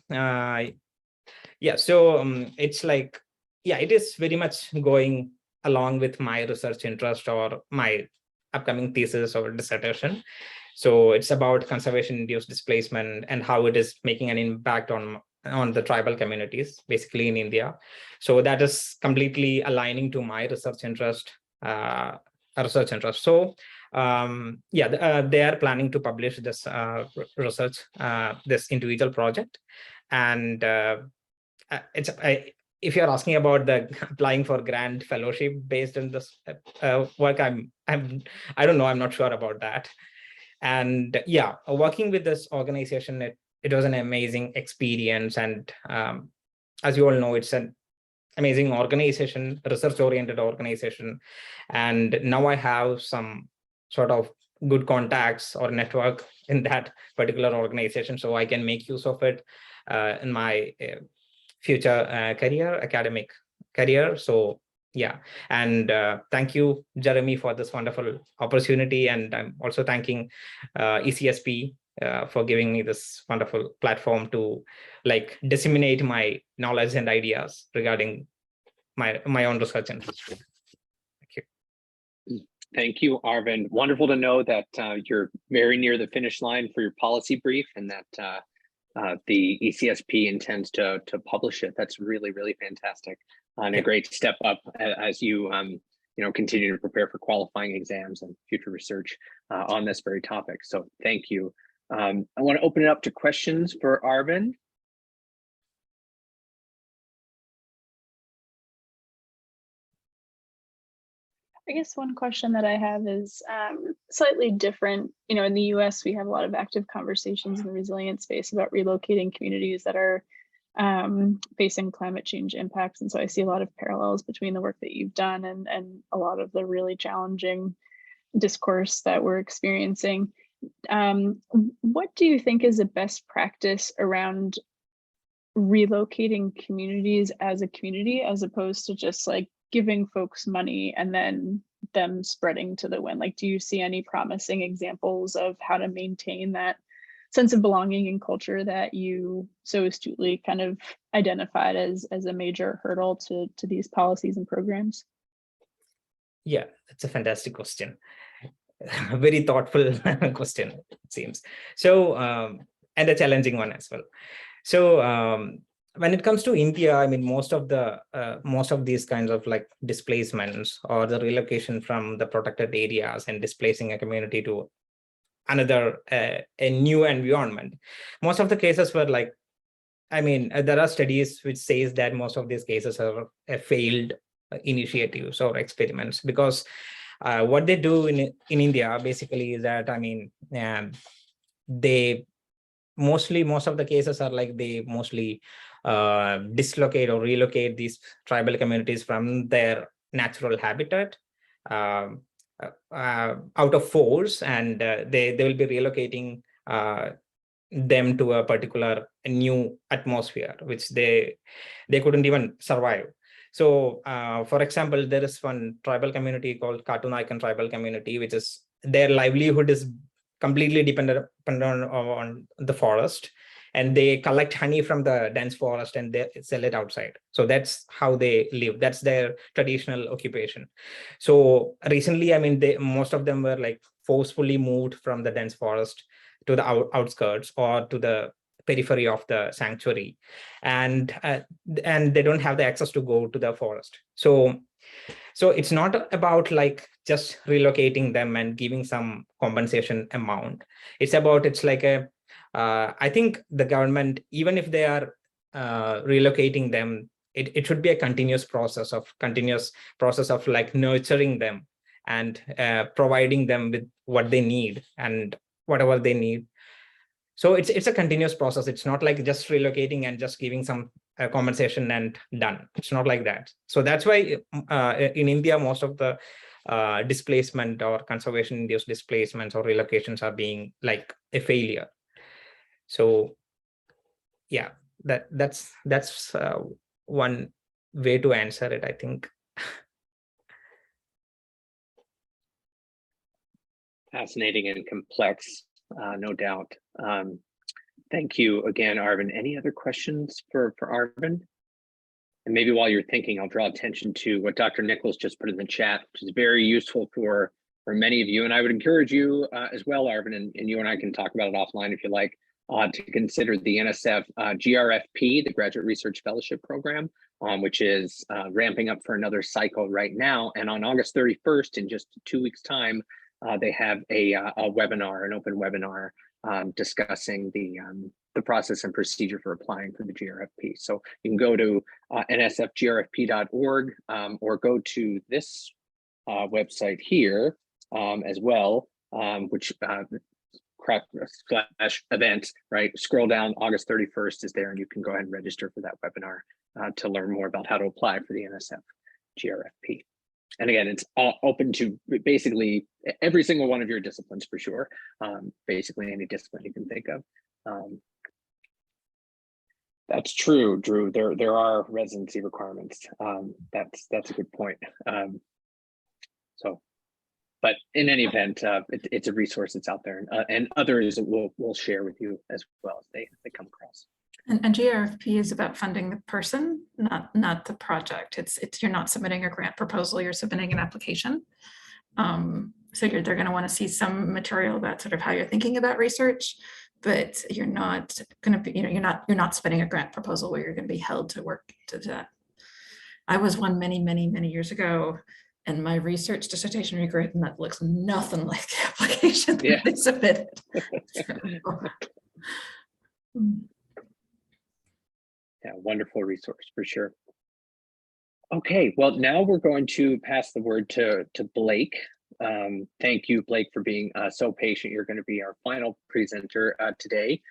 yeah, so it's like, yeah, it is very much going along with my research interest or my upcoming thesis or dissertation. So it's about conservation-induced displacement and how it is making an impact on the tribal communities, basically in India. So that is completely aligning to my research interest. So yeah, they are planning to publish this research, this individual project, and if you're asking about the applying for grant fellowship based on this work, I don't know, I'm not sure about that. And yeah, working with this organization, it was an amazing experience. And as you all know, it's an amazing organization, research-oriented organization. And now I have some sort of good contacts or network in that particular organization, so I can make use of it in my future academic career. So yeah, and thank you, Jeremy, for this wonderful opportunity. And I'm also thanking ECSP for giving me this wonderful platform to like disseminate my knowledge and ideas regarding my own research and history. Thank you. Thank you, Arvind. Wonderful to know that you're very near the finish line for your policy brief, and that the ECSP intends to publish it. That's really, really fantastic, and a great step up as you continue to prepare for qualifying exams and future research on this very topic. So thank you. I want to open it up to questions for Arvind. I guess one question that I have is slightly different. In the US, we have a lot of active conversations in the resilience space about relocating communities that are facing climate change impacts. And so I see a lot of parallels between the work that you've done and a lot of the really challenging discourse that we're experiencing. What do you think is the best practice around relocating communities as a community, as opposed to just like giving folks money and then them spreading to the wind? Like, do you see any promising examples of how to maintain that sense of belonging and culture that you so astutely kind of identified as a major hurdle to these policies and programs? Yeah, that's a fantastic question. A very thoughtful question, it seems. So, and a challenging one as well. So, when it comes to India, I mean, most of these kinds of like displacements or the relocation from the protected areas and displacing a community to another a new environment, most of the cases were like, I mean, there are studies which says that most of these cases are failed initiatives or experiments, because what they do in India basically is that, I mean, most of the cases are like they mostly dislocate or relocate these tribal communities from their natural habitat out of force, and they will be relocating them to a particular new atmosphere which they couldn't even survive. So for example, there is one tribal community called Katunaikan tribal community, which is their livelihood is completely dependent on the forest, and they collect honey from the dense forest and they sell it outside. So that's how they live. That's their traditional occupation. So recently, I mean, most of them were like forcefully moved from the dense forest to the outskirts or to the periphery of the sanctuary, and they don't have the access to go to the forest. So it's not about like just relocating them and giving some compensation amount. It's like I think the government, even if they are relocating them, it should be a continuous process of like nurturing them and providing them with what they need and whatever they need. So it's a continuous process. It's not like just relocating and just giving some compensation and done. It's not like that. So that's why in India, most of the displacement or conservation-induced displacements or relocations are being like a failure. So yeah, that's one way to answer it, I think. Fascinating and complex, no doubt. Thank you again, Arvind. Any other questions for Arvind? And maybe while you're thinking, I'll draw attention to what Dr. Nichols just put in the chat, which is very useful for many of you. And I would encourage you as well, Arvind, and you and I can talk about it offline if you like, to consider the NSF GRFP, the Graduate Research Fellowship Program, which is ramping up for another cycle right now. And on August 31st, in just 2 weeks' time, they have a webinar, an open webinar discussing the process and procedure for applying for the GRFP. So you can go to nsfgrfp.org or go to this website here as well, which /event, right? Scroll down, August 31st is there, and you can go ahead and register for that webinar to learn more about how to apply for the NSF GRFP. And again, it's all open to basically every single one of your disciplines for sure. Basically any discipline you can think of. That's true, Drew. There are residency requirements. That's a good point. But in any event, it's a resource that's out there, and others will share with you as well as they come across. And GRFP is about funding the person, not the project. It's you're not submitting a grant proposal, you're submitting an application. So they're going to want to see some material about sort of how you're thinking about research, but you're not going to be, you're not submitting a grant proposal where you're going to be held to work to that. I was one many years ago, and my research dissertation regret, and that looks nothing like the application that they submitted. Yeah, wonderful resource for sure. Okay, well, now we're going to pass the word to Blake. Thank you, Blake, for being so patient. You're going to be our final presenter today.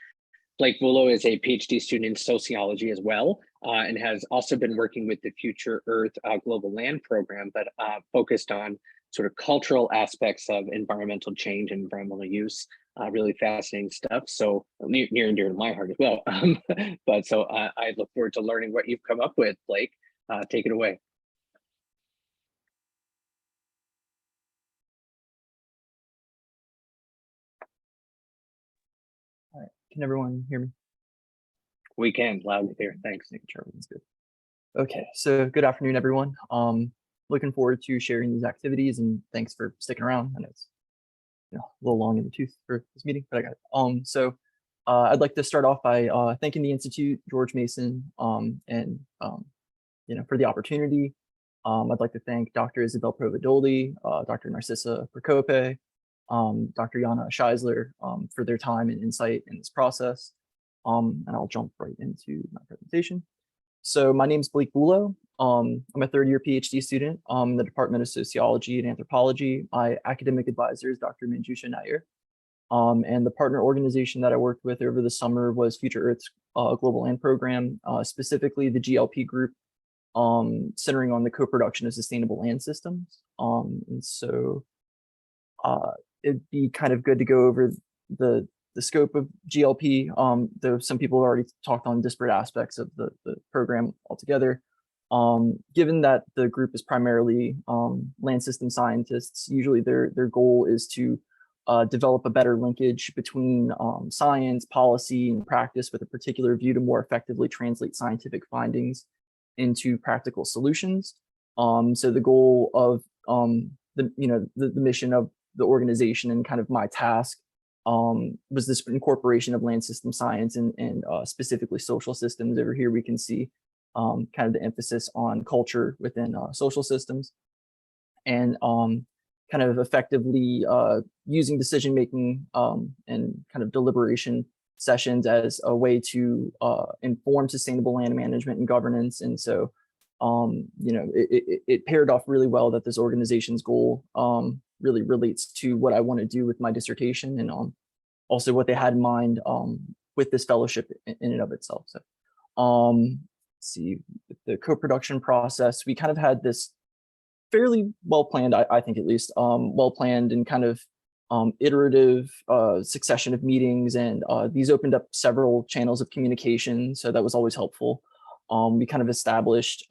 Blake Vullo is a PhD student in sociology as well, and has also been working with the Future Earth Global Land Program, but focused on sort of cultural aspects of environmental change and environmental use. Really fascinating stuff. So near and dear to my heart as well. But so I look forward to learning what you've come up with, Blake. Take it away. All right, can everyone hear me? We can, loud and clear. Thanks. Everyone's good. Okay, so good afternoon, everyone. Looking forward to sharing these activities, and thanks for sticking around. I know it's a little long in the tooth for this meeting, but I got it. So I'd like to start off by thanking the Institute, George Mason, and for the opportunity. I'd like to thank Dr. Isabel Provedoli, Dr. Narcissa Procope, Dr. Jana Scheisler for their time and insight in this process. And I'll jump right into my presentation. So my name is Blake Vullo. I'm a third-year PhD student in the Department of Sociology and Anthropology. My academic advisor is Dr. Manjusha Nair. And the partner organization that I worked with over the summer was Future Earth's Global Land Program, specifically the GLP group, centering on the co-production of sustainable land systems. And so it'd be kind of good to go over the scope of GLP, though some people have already talked on disparate aspects of the program altogether. Given that the group is primarily land system scientists, usually their goal is to develop a better linkage between science, policy, and practice with a particular view to more effectively translate scientific findings into practical solutions. So the goal of the mission of the organization and kind of my task was this incorporation of land system science and specifically social systems. Over here we can see kind of the emphasis on culture within social systems, and kind of effectively using decision-making and kind of deliberation sessions as a way to inform sustainable land management and governance. And so, it paired off really well that this organization's goal really relates to what I want to do with my dissertation, and also what they had in mind with this fellowship in and of itself. So let's see, the co-production process, we kind of had this fairly well-planned, I think at least, well-planned and kind of iterative succession of meetings, and these opened up several channels of communication, so that was always helpful. We kind of established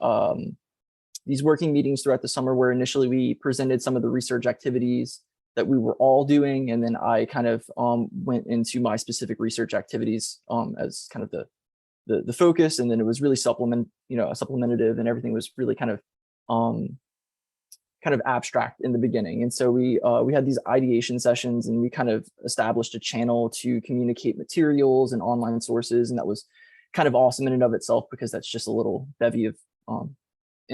these working meetings throughout the summer, where initially we presented some of the research activities that we were all doing, and then I kind of went into my specific research activities as kind of the focus, and then it was really supplementative, and everything was really kind of abstract in the beginning. And so we had these ideation sessions, and we kind of established a channel to communicate materials and online sources, and that was kind of awesome in and of itself, because that's just a little bevy of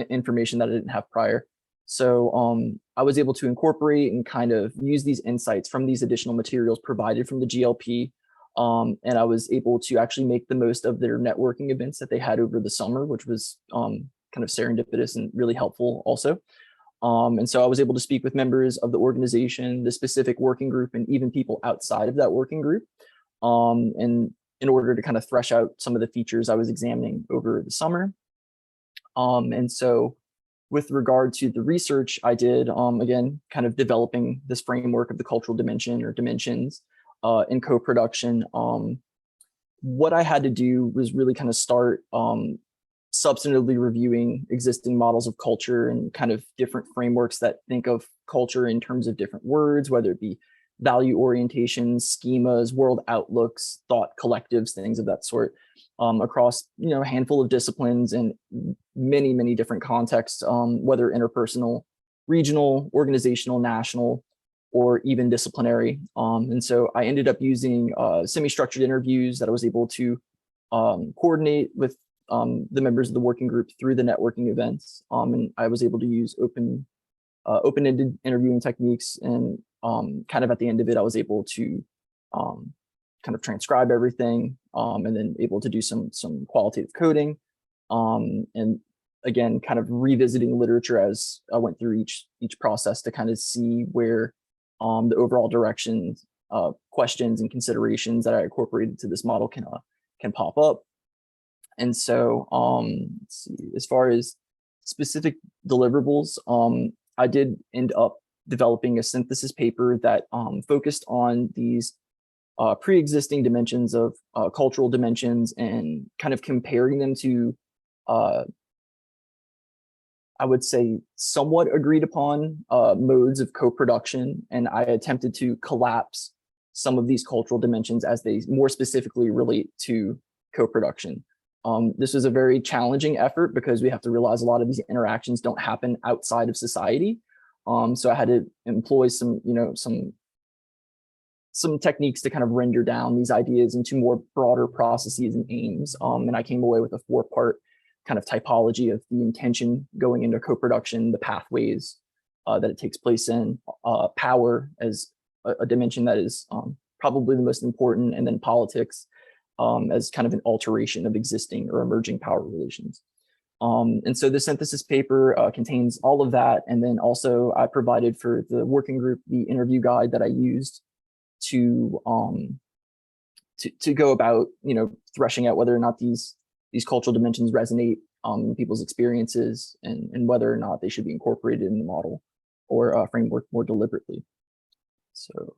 information that I didn't have prior. So I was able to incorporate and kind of use these insights from these additional materials provided from the GLP, and I was able to actually make the most of their networking events that they had over the summer, which was kind of serendipitous and really helpful also. And so I was able to speak with members of the organization, the specific working group, and even people outside of that working group. And in order to kind of thresh out some of the features I was examining over the summer. And so with regard to the research I did, again, kind of developing this framework of the cultural dimension or dimensions in co-production, what I had to do was really kind of start substantively reviewing existing models of culture and kind of different frameworks that think of culture in terms of different words, whether it be value orientations, schemas, world outlooks, thought collectives, things of that sort, across a handful of disciplines and many different contexts, whether interpersonal, regional, organizational, national, or even disciplinary. And so I ended up using semi-structured interviews that I was able to coordinate with the members of the working group through the networking events. And I was able to use open-ended interviewing techniques, and kind of at the end of it, I was able to kind of transcribe everything, and then able to do some qualitative coding, and again, kind of revisiting literature as I went through each process to kind of see where the overall direction, questions and considerations that I incorporated to this model can pop up. And so let's see, as far as specific deliverables, I did end up developing a synthesis paper that focused on these pre-existing dimensions of cultural dimensions and kind of comparing them to, I would say, somewhat agreed upon modes of co-production. And I attempted to collapse some of these cultural dimensions as they more specifically relate to co-production. This was a very challenging effort because we have to realize a lot of these interactions don't happen outside of society. So I had to employ some techniques to kind of render down these ideas into more broader processes and aims. And I came away with a 4-part kind of typology of the intention going into co-production, the pathways that it takes place in, power as a dimension that is probably the most important, and then politics as kind of an alteration of existing or emerging power relations. And so the synthesis paper contains all of that. And then also I provided for the working group the interview guide that I used to go about, threshing out whether or not these cultural dimensions resonate in people's experiences, and whether or not they should be incorporated in the model or framework more deliberately. So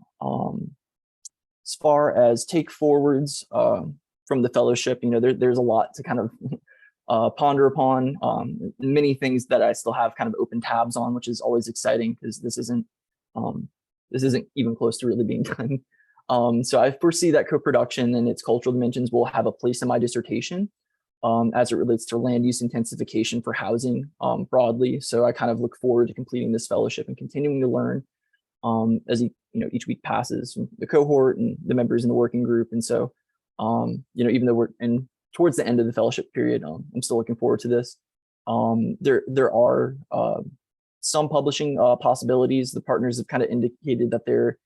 as far as take forwards from the fellowship, there's a lot to kind of ponder upon, many things that I still have kind of open tabs on, which is always exciting because this isn't even close to really being done. So I foresee that co-production and its cultural dimensions will have a place in my dissertation as it relates to land use intensification for housing broadly. So I kind of look forward to completing this fellowship and continuing to learn as each week passes from the cohort and the members in the working group. And so even though we're towards the end of the fellowship period, I'm still looking forward to this. There are some publishing possibilities. The partners have kind of indicated that their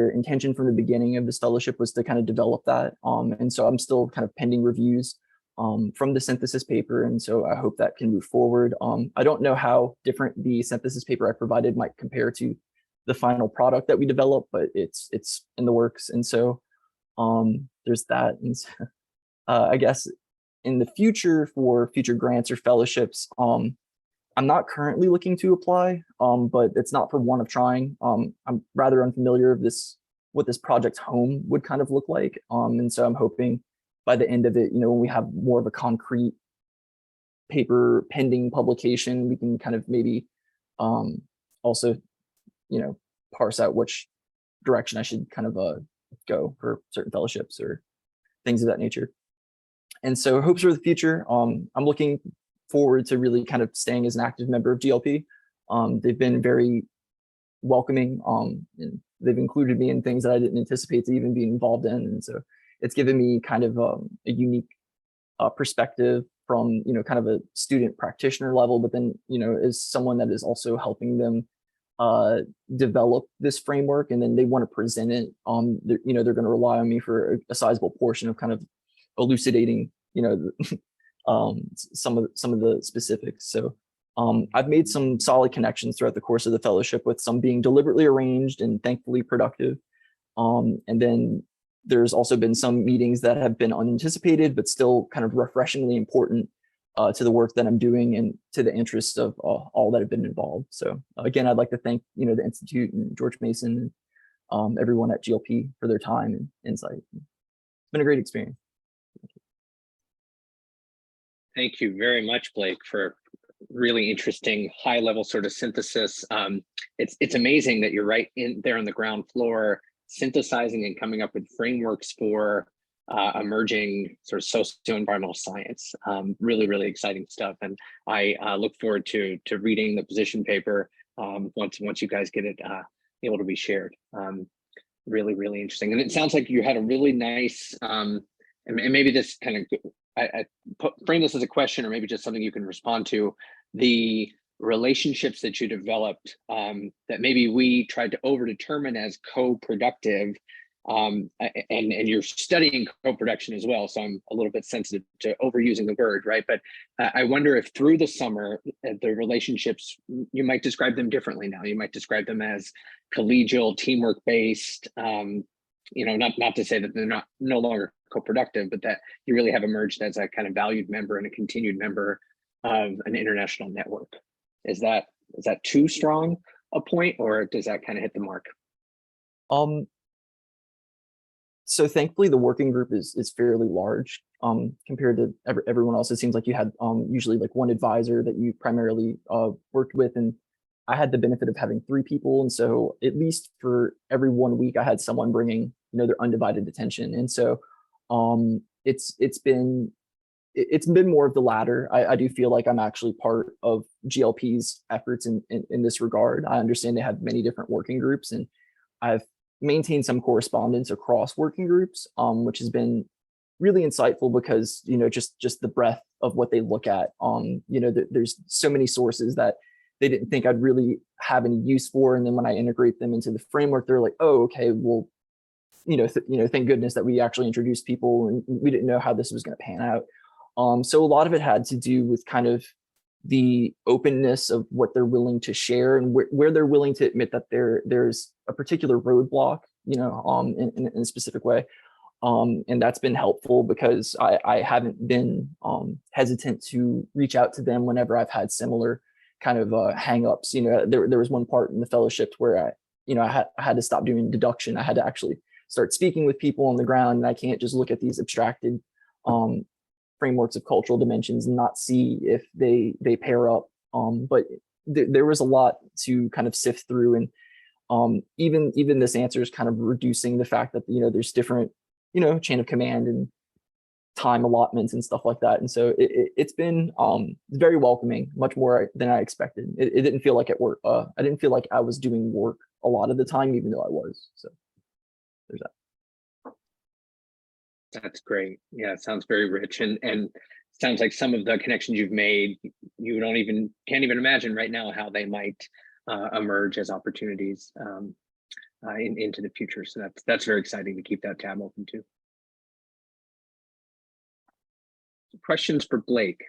intention from the beginning of this fellowship was to kind of develop that. And so I'm still kind of pending reviews from the synthesis paper. And so I hope that can move forward. I don't know how different the synthesis paper I provided might compare to the final product that we developed, but it's in the works. And so there's that. And so, I guess in the future for future grants or fellowships, I'm not currently looking to apply, but it's not for want of trying. I'm rather unfamiliar of what this project's home would kind of look like. And so I'm hoping by the end of it, when we have more of a concrete paper pending publication, we can kind of maybe also, parse out which direction I should kind of go for certain fellowships or things of that nature. And so hopes for the future. I'm looking forward to really kind of staying as an active member of GLP. They've been very welcoming, and they've included me in things that I didn't anticipate to even be involved in. And so it's given me kind of a unique perspective from, kind of a student practitioner level, but then, as someone that is also helping them develop this framework, and then they want to present it. They're going to rely on me for a sizable portion of kind of elucidating, some of the specifics. So I've made some solid connections throughout the course of the fellowship, with some being deliberately arranged and thankfully productive. And then there's also been some meetings that have been unanticipated, but still kind of refreshingly important to the work that I'm doing and to the interests of all that have been involved. So again, I'd like to thank, the Institute and George Mason, and everyone at GLP for their time and insight. It's been a great experience. Thank you very much, Blake, for really interesting high-level sort of synthesis. It's amazing that you're right in there on the ground floor, synthesizing and coming up with frameworks for emerging sort of socio-environmental science. Really, really exciting stuff. And I look forward to reading the position paper once you guys get it able to be shared. Really, really interesting. And it sounds like you had a really nice, and maybe this kind of, I frame this as a question, or maybe just something you can respond to, the relationships that you developed that maybe we tried to overdetermine as co-productive, and you're studying co-production as well, so I'm a little bit sensitive to overusing the word, right? But I wonder if through the summer, the relationships, you might describe them differently now. You might describe them as collegial, teamwork-based, not to say that they're no longer co-productive, but that you really have emerged as a kind of valued member and a continued member of an international network. Is that too strong a point, or does that kind of hit the mark? So thankfully the working group is fairly large compared to everyone else. It seems like you had usually like one advisor that you primarily worked with, and I had the benefit of having 3 people. And so at least for every 1 week, I had someone bringing, their undivided attention. And so it's been more of the latter. I do feel like I'm actually part of GLP's efforts in this regard. I understand they have many different working groups, and I've maintained some correspondence across working groups, which has been really insightful because, just the breadth of what they look at. There's so many sources that they didn't think I'd really have any use for. And then when I integrate them into the framework, they're like, oh, okay, well, thank goodness that we actually introduced people, and we didn't know how this was going to pan out. So a lot of it had to do with kind of the openness of what they're willing to share, and where they're willing to admit that there's a particular roadblock, in a specific way. And that's been helpful because I haven't been hesitant to reach out to them whenever I've had similar kind of hang-ups. There was one part in the fellowship where I had to stop doing deduction. I had to actually start speaking with people on the ground, and I can't just look at these abstracted frameworks of cultural dimensions and not see if they pair up. But there was a lot to kind of sift through, and even this answer is kind of reducing the fact that there's different chain of command and time allotments and stuff like that. And so it's been very welcoming, much more than I expected. It didn't feel like at work. I didn't feel like I was doing work a lot of the time, even though I was. So there's that. That's great. Yeah, it sounds very rich, and sounds like some of the connections you've made, you can't even imagine right now how they might emerge as opportunities into the future. So that's very exciting to keep that tab open too. Questions for Blake?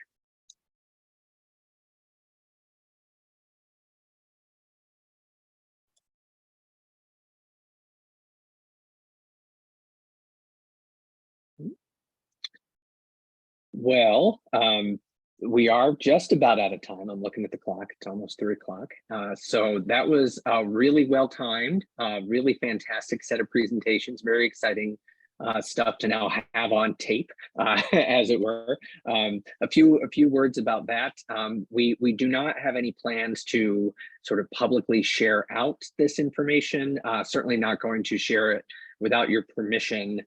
Well, we are just about out of time. I'm looking at the clock. It's almost 3 o'clock. So that was really well timed, really fantastic set of presentations, very exciting stuff to now have on tape, as it were. A few words about that. We do not have any plans to sort of publicly share out this information. Certainly not going to share it without your permission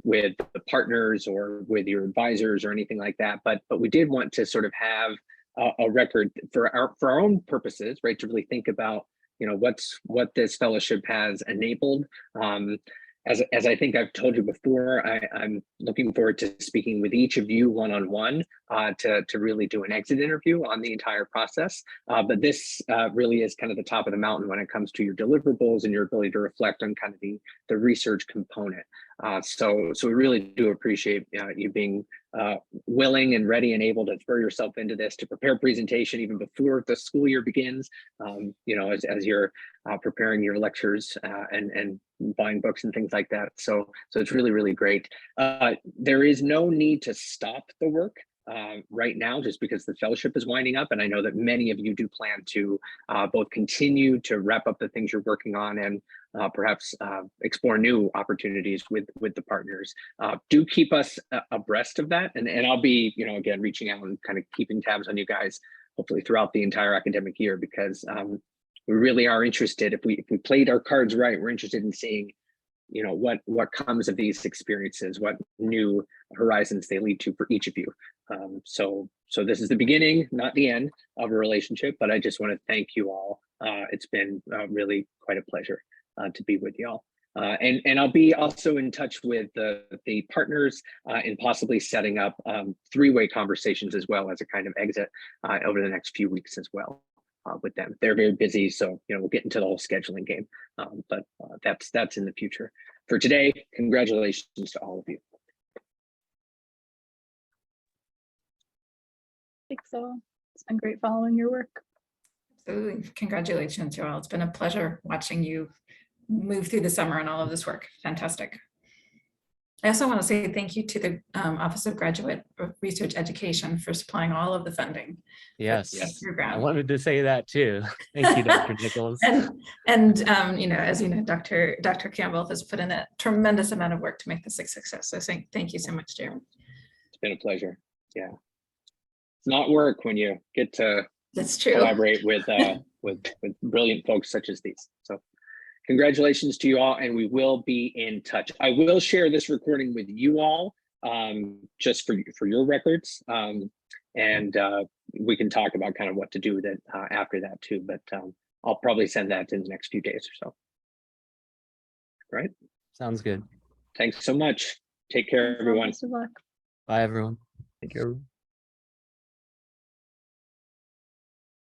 with the partners or with your advisors or anything like that. But we did want to sort of have a record for our own purposes, right? To really think about what this fellowship has enabled. As I think I've told you before, I'm looking forward to speaking with each of you one-on-one to really do an exit interview on the entire process. But this really is kind of the top of the mountain when it comes to your deliverables and your ability to reflect on kind of the research component. So we really do appreciate you being willing and ready and able to throw yourself into this, to prepare presentation even before the school year begins. You know, as you're preparing your lectures and buying books and things like that. So it's really, really great. There is no need to stop the work right now, just because the fellowship is winding up. And I know that many of you do plan to both continue to wrap up the things you're working on and perhaps explore new opportunities with the partners. Do keep us abreast of that. And I'll be, you know, again, reaching out and kind of keeping tabs on you guys, hopefully throughout the entire academic year, because we really are interested. If we played our cards right, we're interested in seeing, you know, what comes of these experiences, what new horizons they lead to for each of you. So this is the beginning, not the end of a relationship, but I just want to thank you all. It's been really quite a pleasure to be with y'all. And I'll be also in touch with the partners and possibly setting up three-way conversations as well as a kind of exit over the next few weeks as well with them. They're very busy, so you know we'll get into the whole scheduling game, but that's in the future. For today, congratulations to all of you. Thanks, so it's been great following your work. Absolutely. Congratulations, Joel. It's been a pleasure watching you move through the summer and all of this work. Fantastic. I also want to say thank you to the Office of Graduate Research Education for supplying all of the funding. Yes, Yes. I wanted to say that too. Thank you, Dr. Nichols. And you know, as you know, Dr. Campbell has put in a tremendous amount of work to make this a success. So thank you so much, Jeremy. It's been a pleasure. Yeah, it's not work when you get to That's true. collaborate with brilliant folks such as these. So congratulations to you all, and we will be in touch. I will share this recording with you all just for your records, and we can talk about kind of what to do with it after that too, but I'll probably send that in the next few days or so. Right? Sounds good. Thanks so much. Take care, everyone. Best of luck. Bye, everyone. Thank you, everyone.